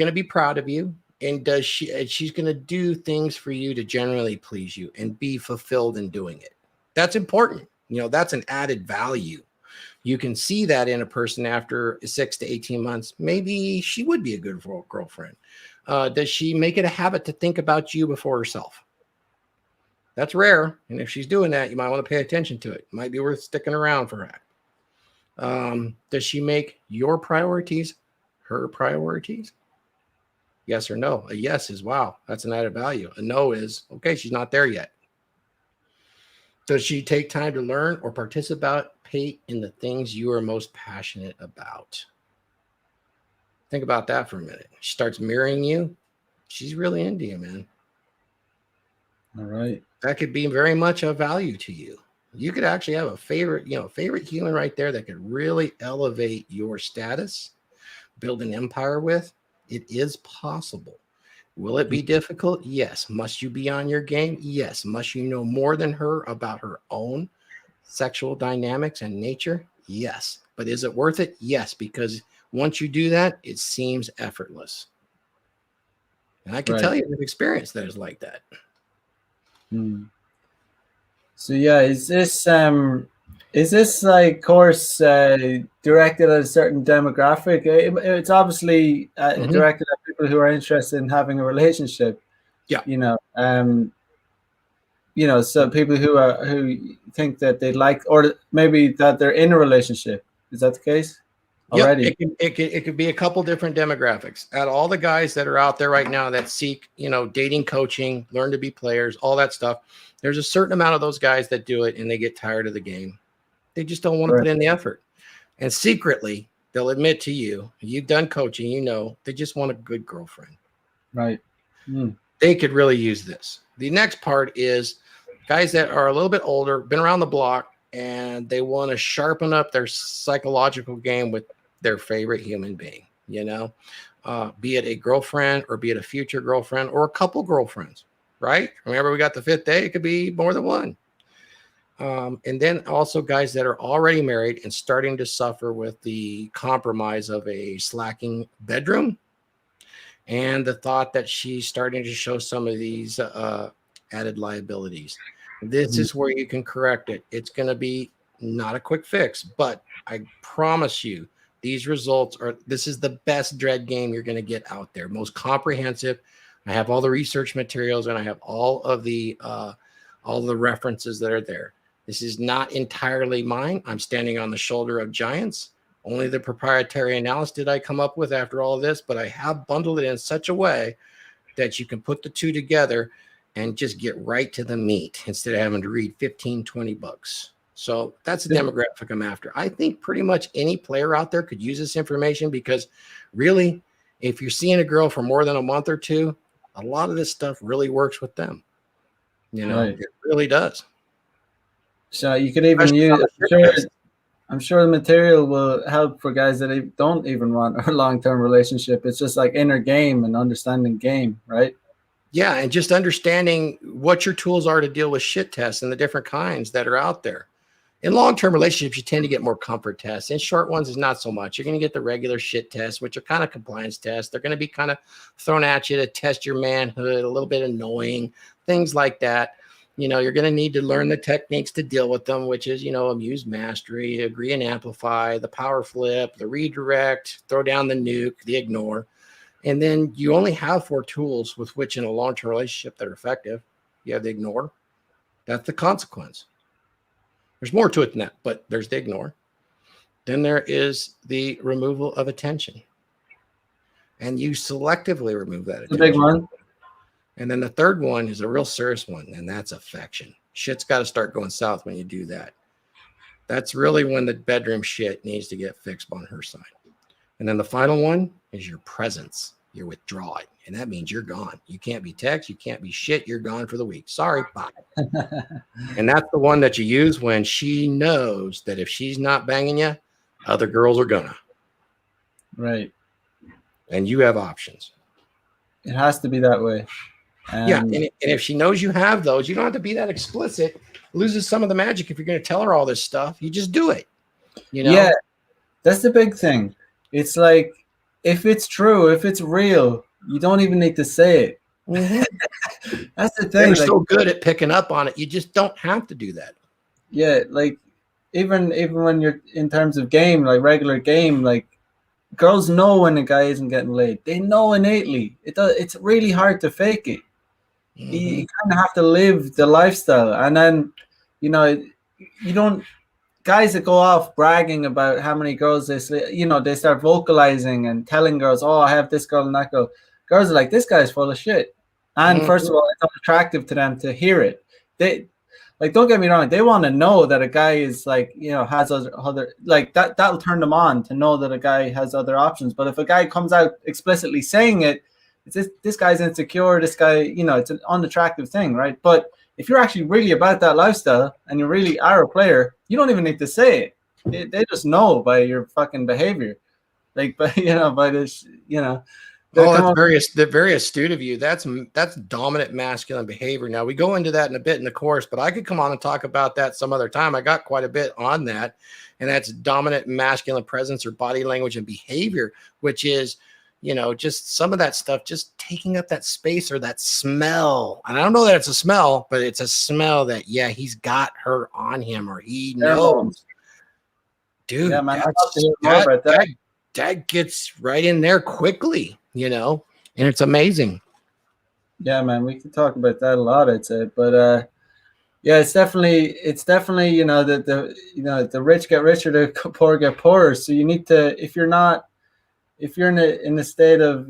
to be proud of you, and she's going to do things for you to generally please you and be fulfilled in doing it. That's important. That's an added value. You can see that in a person after 6 to 18 months. Maybe she would be a good girlfriend. Does she make it a habit to think about you before herself? That's rare. And if she's doing that, you might want to pay attention to it. It might be worth sticking around for that. Does she make your priorities her priorities? Yes or no? A yes is, wow, that's an added value. A no is, okay, she's not there yet. Does she take time to learn or participate in the things you are most passionate about? Think about that for a minute. She starts mirroring you. She's really into you, man. All right. That could be very much of value to you. You could actually have a favorite human right there that could really elevate your status, build an empire with. It is possible. Will it be difficult? Yes. Must you be on your game? Yes. Must you know more than her about her own sexual dynamics and nature? Yes. But is it worth it? Yes, because once you do that, it seems effortless. And I can tell Right. you with experience that is like that. So yeah, is this like course directed at a certain demographic? It's obviously Mm-hmm. directed at people who are interested in having a relationship. Yeah. So people who think that they like, or maybe that they're in a relationship. Is that the case? Yep, already. it could be a couple different demographics. At all the guys that are out there right now that seek, dating coaching, learn to be players, all that stuff. There's a certain amount of those guys that do it and they get tired of the game. They just don't want to Right. put in the effort. And secretly, they'll admit to you, you've done coaching, they just want a good girlfriend. Right. Mm. They could really use this. The next part is guys that are a little bit older, been around the block, and they want to sharpen up their psychological game with their favorite human being, be it a girlfriend or be it a future girlfriend or a couple girlfriends, right? Remember, we got the fifth day. It could be more than one. And then also guys that are already married and starting to suffer with the compromise of a slacking bedroom and the thought that she's starting to show some of these added liabilities. This is where you can correct it. It's going to be not a quick fix, but I promise you, this is the best dread game you're going to get out there. Most comprehensive. I have all the research materials and I have all the references that are there. This is not entirely mine. I'm standing on the shoulder of giants. Only the proprietary analysis did I come up with after all of this, but I have bundled it in such a way that you can put the two together and just get right to the meat instead of having to read 15, 20 books. So that's the demographic I'm after. I think pretty much any player out there could use this information because really, if you're seeing a girl for more than a month or two, a lot of this stuff really works with them. Right. It really does. So you could even use, I'm sure the material will help for guys that don't even want a long-term relationship. It's just like inner game and understanding game, right? Yeah, and just understanding what your tools are to deal with shit tests and the different kinds that are out there. In long-term relationships, you tend to get more comfort tests. In short ones, is not so much. You're going to get the regular shit tests, which are kind of compliance tests. They're going to be kind of thrown at you to test your manhood, a little bit annoying, things like that. You're going to need to learn the techniques to deal with them, which is, amuse mastery, agree and amplify, the power flip, the redirect, throw down the nuke, the ignore. And then you only have 4 tools with which in a long-term relationship that are effective. You have the ignore. That's the consequence. There's more to it than that, but there's the ignore. Then there is the removal of attention. And you selectively remove that attention. The big one. And then the third one is a real serious one, and that's affection. Shit's got to start going south when you do that. That's really when the bedroom shit needs to get fixed on her side. And then the final one is your presence. You're withdrawing, and that means you're gone. You can't be text. You can't be shit. You're gone for the week. Sorry, bye. And that's the one that you use when she knows that if she's not banging you, other girls are gonna. Right. And you have options. It has to be that way. Yeah, and if she knows you have those, you don't have to be that explicit. It loses some of the magic if you're going to tell her all this stuff. You just do it. Yeah, that's the big thing. It's like, if it's true, if it's real, you don't even need to say it. Mm-hmm. That's the thing. They're so good at picking up on it. You just don't have to do that. Yeah, like even when you're in terms of game, like regular game, like girls know when a guy isn't getting laid. They know innately. It's really hard to fake it. Mm-hmm. You kind of have to live the lifestyle, and then you don't. Guys that go off bragging about how many girls they start vocalizing and telling girls, "Oh, I have this girl and that girl." Girls are like, "This guy's full of shit," and first of all, it's not attractive to them to hear it. They don't get me wrong. They want to know that a guy is has other like that. That'll turn them on to know that a guy has other options. But if a guy comes out explicitly saying it, it's this guy's insecure. This guy, it's an unattractive thing, right? But if you're actually really about that lifestyle and you really are a player, you don't even need to say it. They just know by your fucking behavior, by this, that's very astute of you. That's dominant masculine behavior. Now we go into that in a bit in the course, but I could come on and talk about that some other time. I got quite a bit on that, and that's dominant masculine presence or body language and behavior, which is, just some of that stuff, just taking up that space or that smell. And I don't know that it's a smell, but it's a smell that, he's got her on him or he knows. Dude, yeah, man, that gets right in there quickly, and it's amazing. Yeah, man, we could talk about that a lot, I'd say. But Yeah, it's definitely, the rich get richer, the poor get poorer. So you need to, if you're in a state of,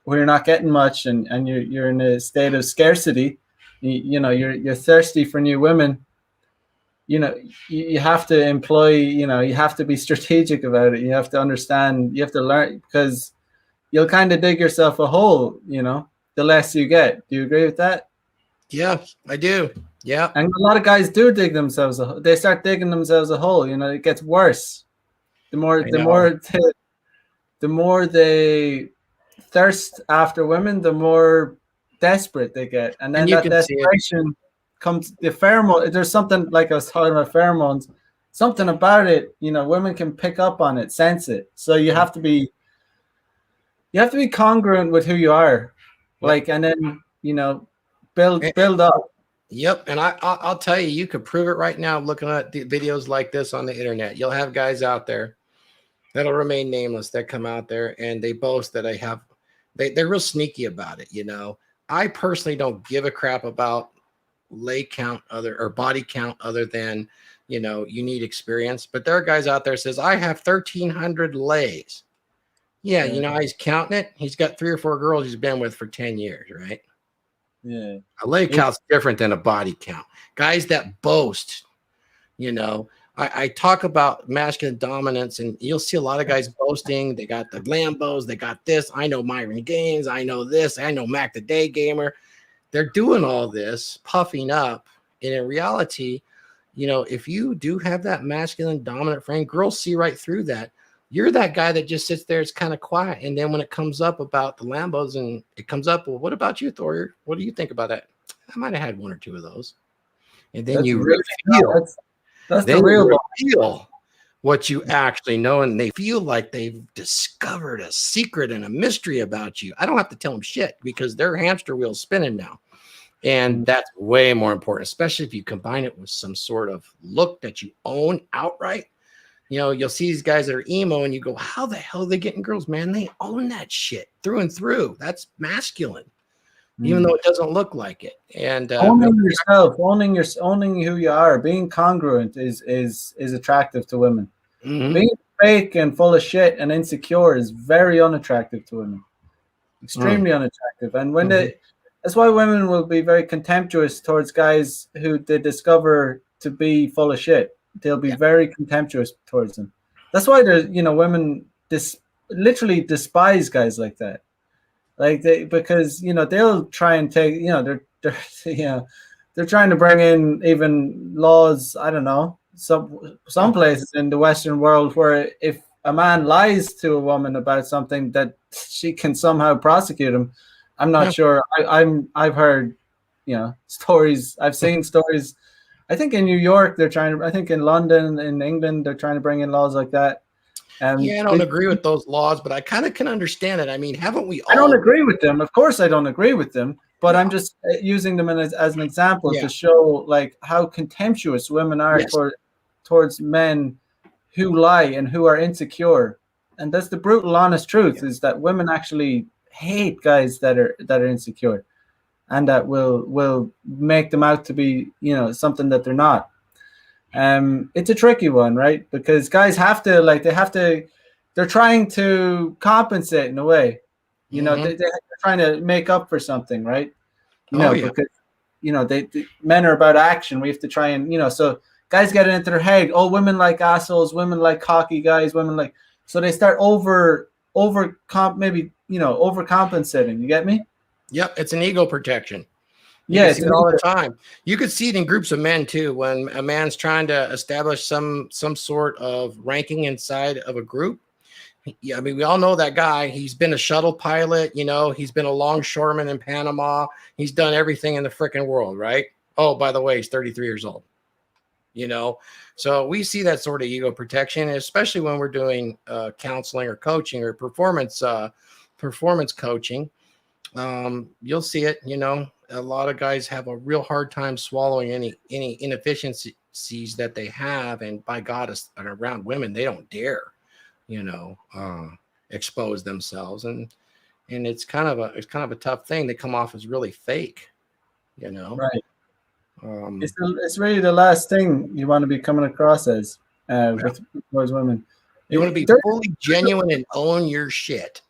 where you're not getting much, and you're in a state of scarcity, you're thirsty for new women. You have to employ, you have to be strategic about it. You have to understand, you have to learn, because you'll kind of dig yourself a hole, the less you get. Do you agree with that? Yeah, I do. Yeah, And a lot of guys do dig themselves they start digging themselves a hole. It gets worse. The more I the know. more the more they thirst after women, the more desperate they get. And And then you that can see it. desperation comes the pheromone. There's something, like I was talking about pheromones, something about it, women can pick up on it, sense it. So you have to be congruent with who you are. Yep. Like, and then, And, build up. yep. And I'll tell you, you could prove it right now looking at the videos like this on the internet. You'll have guys out there that'll remain nameless that come out there and they boast that they're real sneaky about it. I personally don't give a crap about lay count other or body count other than, you need experience. But there are guys out there says, I have 1,300 lays. Yeah. Yeah. He's counting it. He's got 3 or 4 girls he's been with for 10 years, right? Yeah. A leg It, count's different than a body count. Guys that boast, you know, I talk about masculine dominance, and you'll see a lot of guys boasting. They got the Lambos, they got this. I know Myron Gaines, I know this, I know Mac the Day Gamer. They're doing all this, puffing up. And in reality, if you do have that masculine dominant frame, girls see right through that. You're that guy that just sits there, it's kind of quiet. And then when it comes up about the Lambos and it comes up, well, what about you, Thor? What do you think about that? I might have had 1 or 2 of those. And then that's you really reveal, that's the then real you ball. reveal what you actually know. And they feel like they've discovered a secret and a mystery about you. I don't have to tell them shit because their hamster wheel's spinning now. And Mm. that's way more important, especially if you combine it with some sort of look that you own outright. You'll see these guys that are emo and you go, how the hell are they getting girls, man? They own that shit through and through. That's masculine, even Mm. though it doesn't look like it. And Owning yourself, owning who you are, being congruent is attractive to women. mhm, Being fake and full of shit and insecure is very unattractive to women. mm, Extremely unattractive. And when mhm, that's why women will be very contemptuous towards guys who they discover to be full of shit. They'll be yeah, very contemptuous towards them. That's why there's, women literally despise guys like that. Like, because they'll try and take, they're they're trying to bring in even laws. I don't know, some yeah, places in the Western world where if a man lies to a woman about something, that she can somehow prosecute him. I'm not yeah. sure. I've heard, stories. I've seen stories. I think in New York they're trying to. I think in London, in England, they're trying to bring in laws like that. Yeah, I don't They, agree with those laws, but I kind of can understand it. I mean, haven't we I don't all? agree with them. Of course, I don't agree with them. But I'm Yeah, just using them as an example yeah, to show like how contemptuous women are yes, towards men who lie and who are insecure. And that's the brutal, honest yeah, truth: is that women actually hate guys that are insecure and that will make them out to be something that they're not. It's a tricky one, right? Because guys have to, like, they're trying to compensate in a way. hmm, They're trying to make up for something, right? oh yeah, Because men are about action. We have to try and so guys get it into their head. Oh, women like assholes. Women like cocky guys. Women like, so they start overcompensating. You get me? yep. It's an ego protection. You Yeah, can it's see it an all the ego. time. You could see it in groups of men too. When a man's trying to establish some sort of ranking inside of a group. Yeah, I mean, we all know that guy. He's been a shuttle pilot. He's been a longshoreman in Panama. He's done everything in the freaking world, right? Oh, by the way, he's 33 years old. you know so we see that sort of ego protection, especially when we're doing counseling or coaching or performance coaching. You'll see it. A lot of guys have a real hard time swallowing any inefficiencies that they have, and by God, around women they don't dare you know expose themselves, and it's kind of a tough thing. They come off as really fake you know Right. Um, It's really the last thing you want to be coming across as yeah. with towards women. You want to be There, fully genuine and own your shit.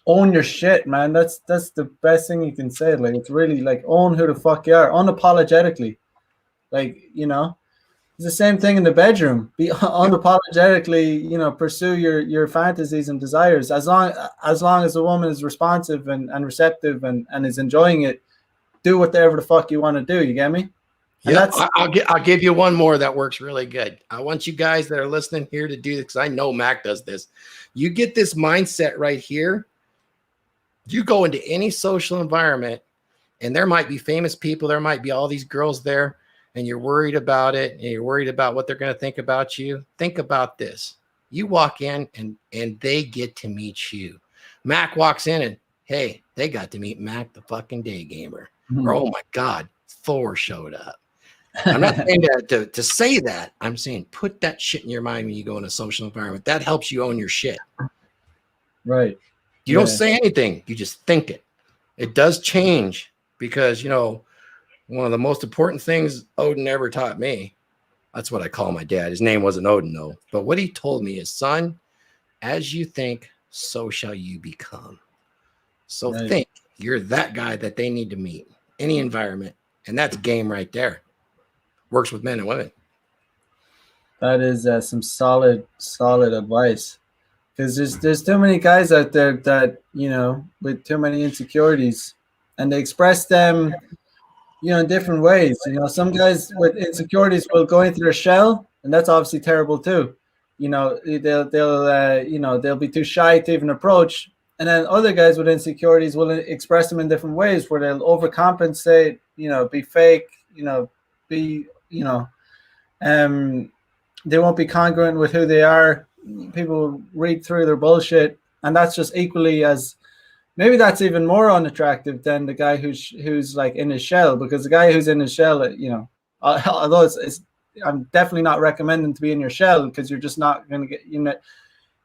own your shit, man. That's the best thing you can say. Like it's really like own who the fuck you are, unapologetically. Like it's the same thing in the bedroom. Be Yep. unapologetically, pursue your fantasies and desires. As long as the woman is responsive and receptive and is enjoying it, do whatever the fuck you want to do. You get me? And Yep. that's I'll give you one more that works really good. I want you guys that are listening here to do this because I know Mac does this. You get this mindset right here. You go into any social environment, and there might be famous people, there might be all these girls there, and you're worried about it, and you're worried about what they're going to think about you. Think about this. You walk in and they get to meet you. Mac walks in and hey, they got to meet Mac the fucking day gamer. Or oh my God, Thor showed up. I'm not saying that to say that. I'm saying put that shit in your mind when you go in a social environment. That helps you own your shit. right. You don't Yeah. say anything, you just think it. It does change because, one of the most important things Odin ever taught me, that's what I call my dad. His name wasn't Odin, though. But what he told me is, son, as you think, so shall you become. So Right. think you're that guy that they need to meet, any environment. And that's game right there. Works with men and women. That is some solid advice. Because there's too many guys out there that with too many insecurities, and they express them in different ways. Some guys with insecurities will go into their shell, and that's obviously terrible too. They'll be too shy to even approach. And then other guys with insecurities will express them in different ways, where they'll overcompensate, be fake, be um they won't be congruent with who they are. People read through their bullshit, and that's just equally as maybe that's even more unattractive than the guy who's like in his shell, because the guy who's in his shell, although it's I'm definitely not recommending to be in your shell because you're just not going to get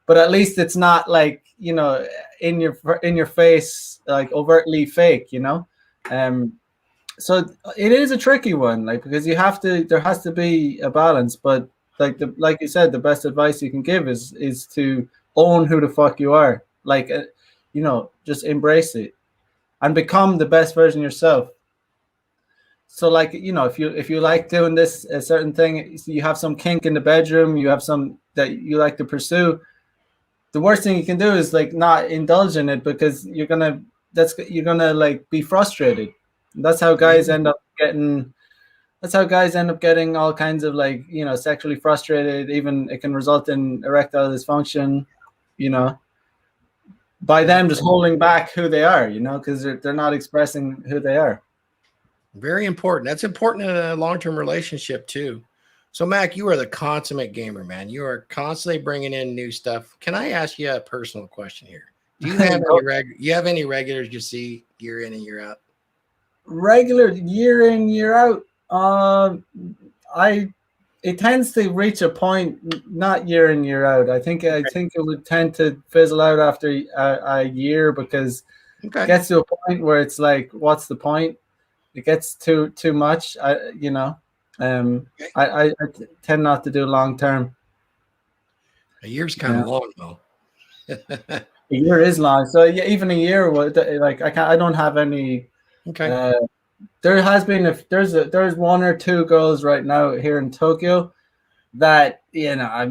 but at least it's not like in your face, like overtly fake. Um so it is a tricky one, like, because there has to be a balance, but like you said, the best advice you can give is to own who the fuck you are, like, just embrace it and become the best version of yourself. So, like, if you like doing this a certain thing, you have some kink in the bedroom, you have some that you like to pursue, the worst thing you can do is like not indulge in it, because you're gonna like be frustrated. That's how guys end up getting all kinds of, like, sexually frustrated. Even it can result in erectile dysfunction, you know, by them just holding back who they are, because they're not expressing who they are. Very important. That's important in a long-term relationship too. So, Mac, you are the consummate gamer, man. You are constantly bringing in new stuff. Can I ask you a personal question here? Do you have any regulars you see year in and year out? Regular year in year out. I It tends to reach a point, not year in year out. I think it would tend to fizzle out after a year, because it Okay. gets to a point where it's like, what's the point? It gets too much. Okay. I tend not to do long term. A year's kind Yeah, of long, though. a year is long. So yeah, even a year, like, I don't have any. Okay. Uh, there has been there's one or two girls right now here in Tokyo that, I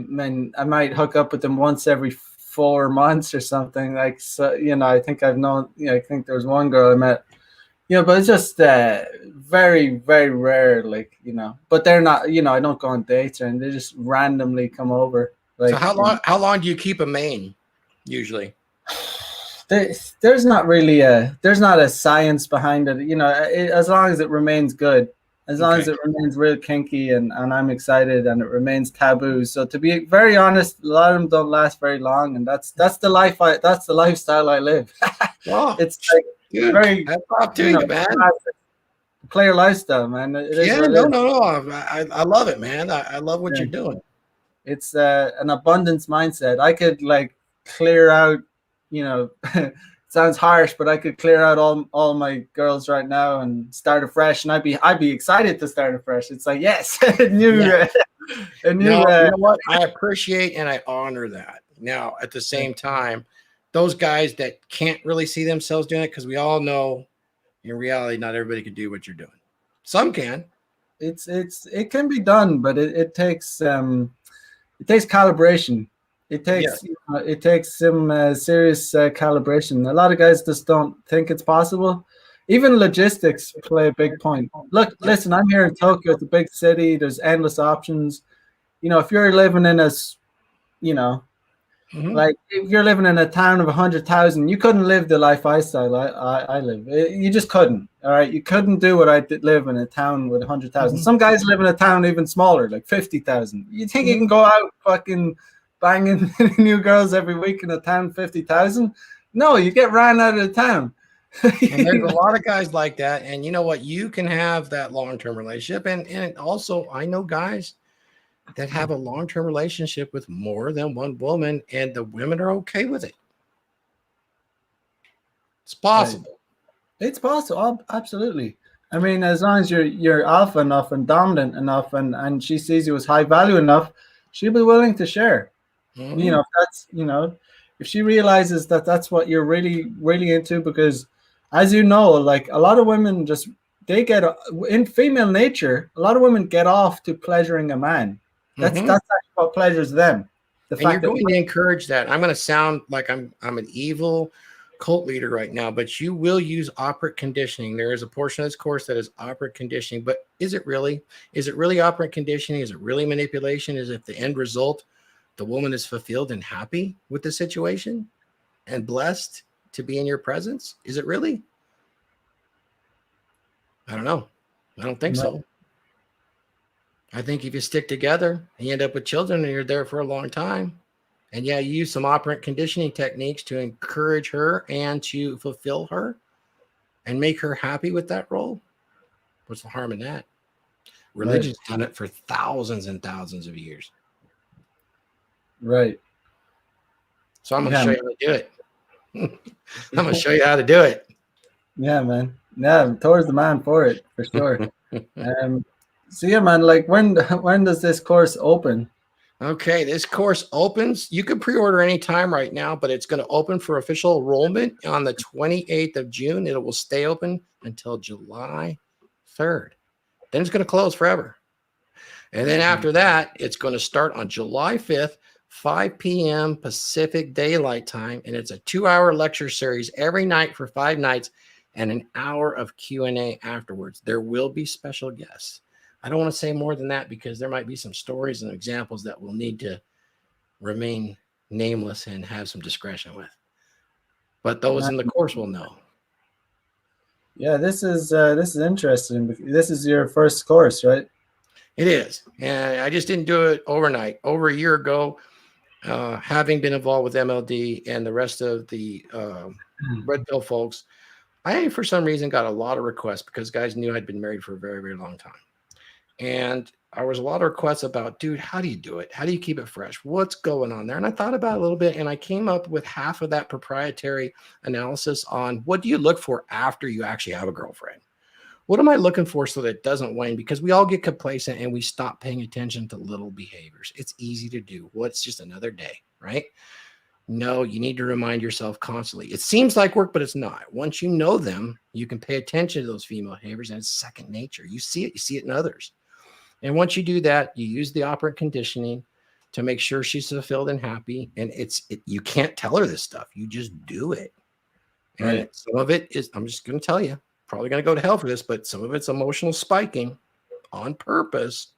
might hook up with them once every 4 months or something, like, so. I think I've known. I think there was one girl I met. But it's just very, very rare, like, but they're not. I don't go on dates, and they just randomly come over, So like. how long do you keep a main usually? There's not a science behind it. As long as it remains good, as long as Okay. it remains real kinky, and I'm excited, and it remains taboo. So, to be very honest, a lot of them don't last very long, and that's the that's the lifestyle I live. Well, It's like dude, very, that's up to you, man. player lifestyle, man. It is Yeah, what it no, is. no, no. I love it, man. I love what Yeah. you're doing. It's an abundance mindset. I could, like, clear out, sounds harsh, but I could clear out all my girls right now and start afresh, and I'd be excited to start afresh. It's like, yes, a new Yeah. a No, new you know what? I appreciate and I honor that. Now, at the same time, those guys that can't really see themselves doing it, because we all know in reality, not everybody can do what you're doing. Some can. it can be done, but it takes calibration. Yes. It takes some serious calibration. A lot of guys just don't think it's possible. Even logistics play a big point. Look, Yep. listen, I'm here in Tokyo. It's a big city. There's endless options. If you're living in you know, Mm-hmm. like if you're living in a town of 100,000, you couldn't live the life I live. You just couldn't. All right, you couldn't do what I did live in a town with 100,000. Mm-hmm. Some guys live in a town even smaller, like 50,000. You think you Mm-hmm. can go out fucking banging new girls every week in a town 50,000? No, you get ran out of the town. And there's a lot of guys like that. And you know what? You can have that long-term relationship. And also, I know guys that have a long-term relationship with more than one woman, and the women are okay with it. It's Right. possible. It's possible, absolutely. I mean, as long as you're alpha enough and dominant enough, and she sees you as high value enough, she'll be willing to share. Mm-hmm. If that's if she realizes that that's what you're really into, because as you know, like a lot of women just they get in female nature, a lot of women get off to pleasuring a man. That's Mm-hmm. actually what pleasures them. The And you're fact that going to encourage that. I'm going to sound like I'm an evil cult leader right now, but you will use operant conditioning. There is a portion of this course that is operant conditioning, but is it really? Is it really operant conditioning? Is it really manipulation? Is it the end result? The woman is fulfilled and happy with the situation and blessed to be in your presence? Is it really? I don't know. I don't think so. I think if you stick together and you end up with children and you're there for a long time, and yeah, you use some operant conditioning techniques to encourage her and to fulfill her and make her happy with that role. What's the harm in that? right, Religion's done it for thousands and thousands of years. right, So I'm going to yeah, show you how to do it. I'm going to show you how to do it. yeah, man, yeah. Thor's the man for it, for sure. So yeah, man, like when does this course open? Okay, this course opens. You can pre-order anytime right now, but it's going to open for official enrollment on the 28th of June. It will stay open until July 3rd. Then it's going to close forever. And then after that, it's going to start on July 5th, 5 p.m. Pacific Daylight Time. And it's a 2-hour lecture series every night for 5 nights and an hour of Q&A afterwards. There will be special guests. I don't want to say more than that because there might be some stories and examples that we'll need to remain nameless and have some discretion with. But those in the course will know. Yeah, this is interesting. This is your first course, right? It is. And I just didn't do it overnight. Over a year ago, having been involved with MLD and the rest of the Red Pill folks, I, for some reason, got a lot of requests because guys knew I'd been married for a very, very long time. And there was a lot of requests about, dude, how do you do it? How do you keep it fresh? What's going on there? And I thought about it a little bit, and I came up with half of that proprietary analysis on what do you look for after you actually have a girlfriend? What am I looking for so that it doesn't wane? Because we all get complacent and we stop paying attention to little behaviors. It's easy to do. Well, it's just another day, right? No, you need to remind yourself constantly. It seems like work, but it's not. Once you know them, you can pay attention to those female behaviors, and it's second nature. You see it in others. And once you do that, you use the operant conditioning to make sure she's fulfilled and happy. And you can't tell her this stuff. You just do it. And Right. some of it is, I'm just going to tell you, probably going to go to hell for this, but some of it's emotional spiking on purpose.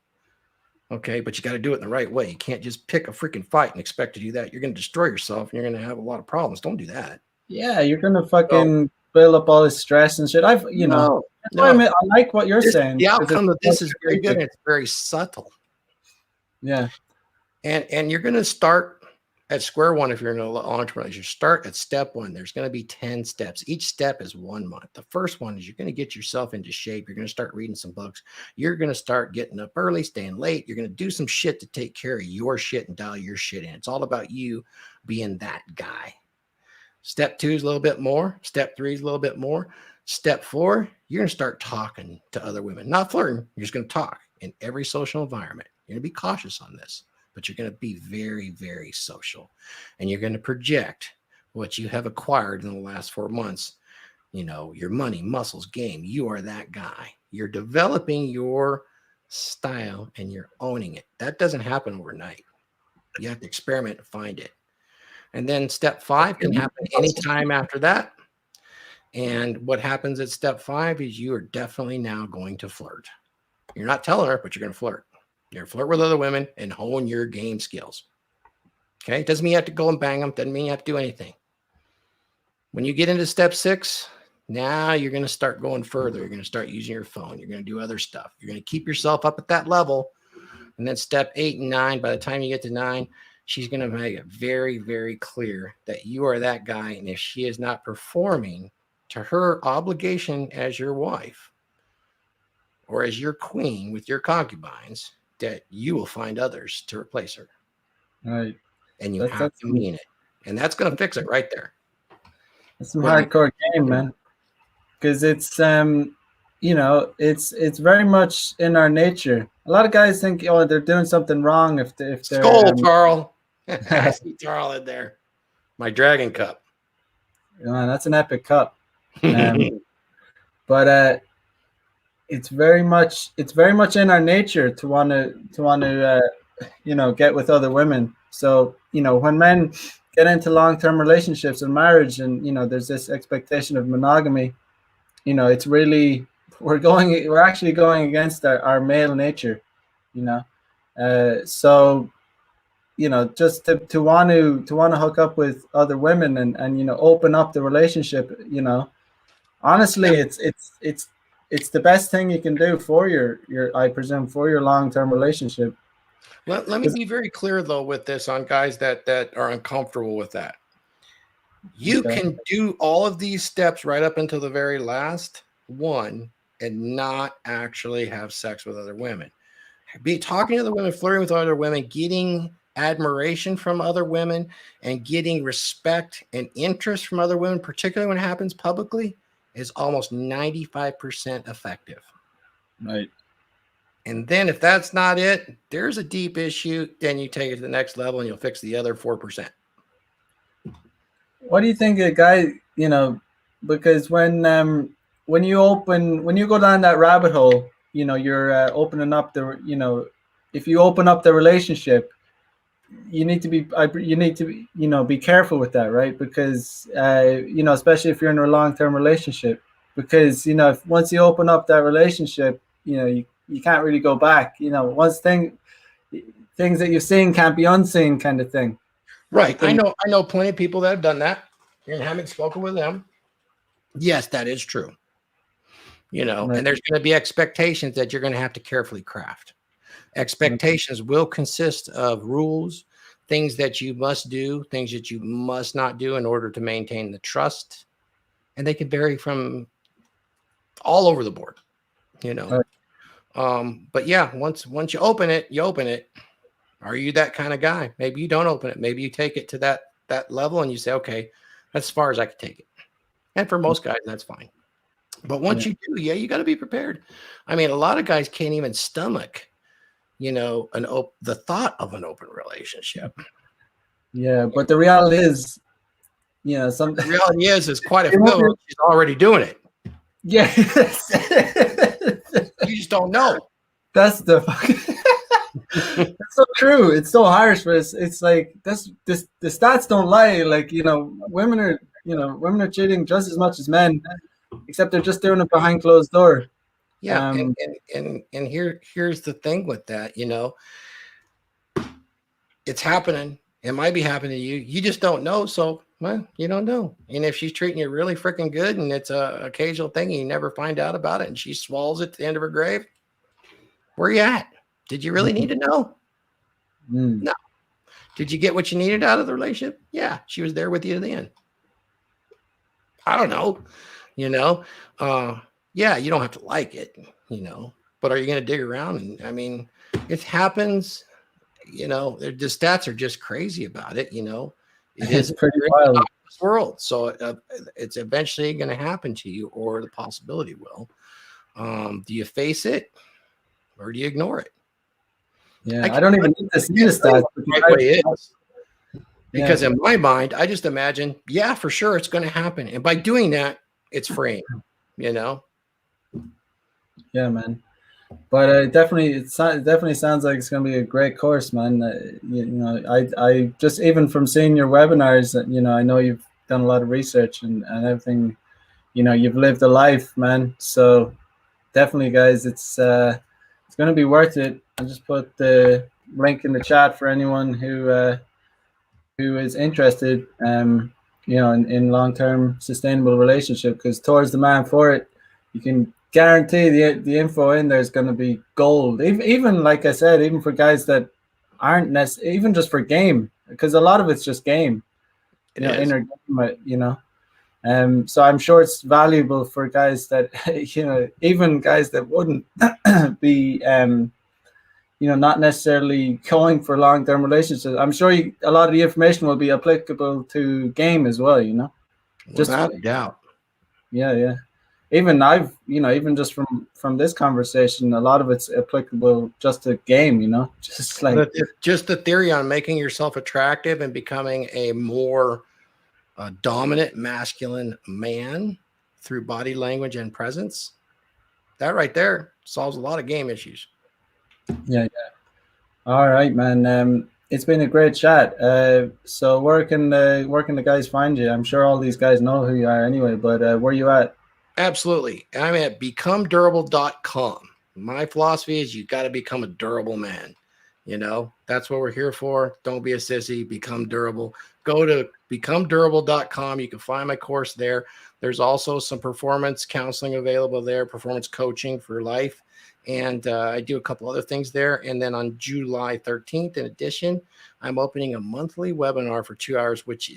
Okay. But you got to do it in the right way. You can't just pick a freaking fight and expect to do that. You're going to destroy yourself and you're going to have a lot of problems. Don't do that. Yeah, you're gonna So, fucking build up all this stress and shit. no, That's why no. I like what you're saying The because outcome of it's this is very good and it's very subtle. yeah, And you're going to start at square one if you're in a long-term relationship. Start at step one. There's going to be 10 steps. Each step is 1 month. The first one is you're going to get yourself into shape. You're going to start reading some books. You're going to start getting up early, staying late. You're going to do some shit to take care of your shit and dial your shit in. It's all about you being that guy. Step 2 is a little bit more. Step 3 is a little bit more. Step 4, you're going to start talking to other women, not flirting. You're just going to talk in every social environment. You're going to be cautious on this, but you're going to be very, very social. And you're going to project what you have acquired in the last 4 months. Your money, muscles, game. You are that guy. You're developing your style and you're owning it. That doesn't happen overnight. You have to experiment to find it. And then step 5 can happen anytime after that. And what happens at step 5 is you are definitely now going to flirt. You're not telling her, but you're going to flirt. You're going to flirt with other women and hone your game skills. Okay? It doesn't mean you have to go and bang them. Doesn't mean you have to do anything. When you get into step 6, now you're going to start going further. You're going to start using your phone. You're going to do other stuff. You're going to keep yourself up at that level. And then step 8 and 9, by the time you get to 9, she's going to make it very, very clear that you are that guy. And if she is not performing to her obligation as your wife or as your queen with your concubines, that you will find others to replace her. Right. And you have to mean it. And that's going to fix it right there. It's some hardcore game, man. Because it's it's very much in our nature. A lot of guys think, they're doing something wrong if they're Skull, Carl. I see Carl in there. My dragon cup. That's an epic cup. But it's very much in our nature to want to get with other women. So when men get into long-term relationships and marriage, and there's this expectation of monogamy, it's really we're actually going against our male nature, so just to want to hook up with other women and open up the relationship, honestly, it's the best thing you can do for your I presume for your long-term relationship. Let me be very clear though with this on guys that are uncomfortable with that. You can do all of these steps right up until the very last one and not actually have sex with other women. Be talking to the women, flirting with other women, getting admiration from other women, and getting respect and interest from other women, particularly when it happens publicly, is almost 95% effective. Right. And then if that's not it, there's a deep issue, then you take it to the next level and you'll fix the other 4%. What do you think a guy, because when you go down that rabbit hole, you're opening up if you open up the relationship, you need to be careful with that, right? Because especially if you're in a long-term relationship, because if once you open up that relationship, you can't really go back. Once things that you've seen can't be unseen, kind of thing. Right. I know plenty of people that have done that, and having spoken with them, yes, that is true. Right. And there's going to be expectations that you're going to have to carefully craft. Expectations will consist of rules, things that you must do, things that you must not do in order to maintain the trust. And they can vary from all over the board, Right. But yeah, once you open it, you open it. Are you that kind of guy? Maybe you don't open it. Maybe you take it to that level and you say, okay, that's as far as I can take it. And for most guys, that's fine. But once you do, you got to be prepared. I mean, a lot of guys can't even stomach, the thought of an open relationship. Yeah, but the reality is, the reality is quite a few she's already doing it. Yeah. You just don't know. That's the It's so true. It's so harsh, but it's like the stats don't lie. Like, women are cheating just as much as men, except they're just doing it behind closed door. Yeah, and here's the thing with that, it's happening. It might be happening to you. You just don't know. So, well, you don't know. And if she's treating you really freaking good and it's a occasional thing and you never find out about it and she swallows it to the end of her grave, where you at? Did you really need to know? No. Did you get what you needed out of the relationship? Yeah, she was there with you to the end. I don't know. Yeah, you don't have to like it, but are you going to dig around? And I mean, it happens, the stats are just crazy about it. It is pretty wild. this world. So it's eventually going to happen to you, or the possibility will. Do you face it, or do you ignore it? I Yeah, I can't, don't even need to I see the can't tell you stats. what the right way is. Yeah, Because in my mind, I just imagine, yeah, for sure, it's going to happen. And by doing that, it's freeing, you know? yeah, man. But it definitely sounds like it's going to be a great course, man. I just even from seeing your webinars, I know you've done a lot of research and everything. You've lived a life, man. So definitely, guys, it's going to be worth it. I'll just put the link in the chat for anyone who is interested, in long term sustainable relationship, because Thor's the man for it. You can guarantee the info in there is going to be gold. Even like I said, even for guys that aren't even just for game, because a lot of it's just game, It is. inner game, so I'm sure it's valuable for guys that, even guys that wouldn't be, not necessarily going for long-term relationships. I'm sure a lot of the information will be applicable to game as well. Just Without a doubt. yeah. Even even just from this conversation, a lot of it's applicable just to game. Just like Just the theory on making yourself attractive and becoming a more dominant masculine man through body language and presence. That right there solves a lot of game issues. yeah. All right, man. It's been a great chat. So where can the guys find you? I'm sure all these guys know who you are anyway, but where you at? Absolutely. I'm at becomedurable.com. My philosophy is you got to become a durable man. That's what we're here for. Don't be a sissy, become durable. Go to becomedurable.com. You can find my course there. There's also some performance counseling available there, performance coaching for life. And I do a couple other things there. And then on July 13th, in addition, I'm opening a monthly webinar for 2 hours, which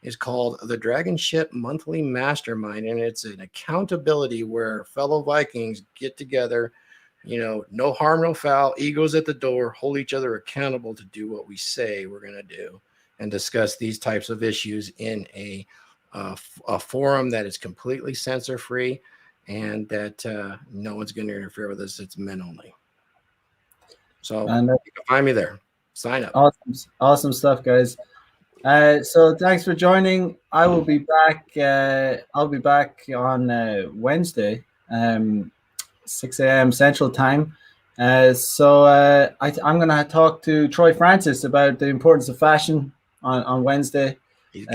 is called the Dragon Ship Monthly Mastermind. And it's an accountability where fellow Vikings get together, no harm, no foul, egos at the door, hold each other accountable to do what we say we're going to do, and discuss these types of issues in a forum that is completely censor free, and that no one's going to interfere with us. It's men only. So And you can find me there. Sign up. awesome stuff, guys. So thanks for joining. I will be back. I'll be back on Wednesday, 6 a.m. Central Time. I'm going to talk to Troy Francis about the importance of fashion on Wednesday, 6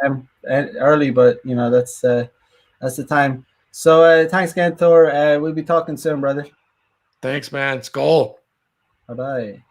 a.m. Early, but that's the time. So thanks again, Thor. We'll be talking soon, brother. Thanks, man. Skull. Bye bye.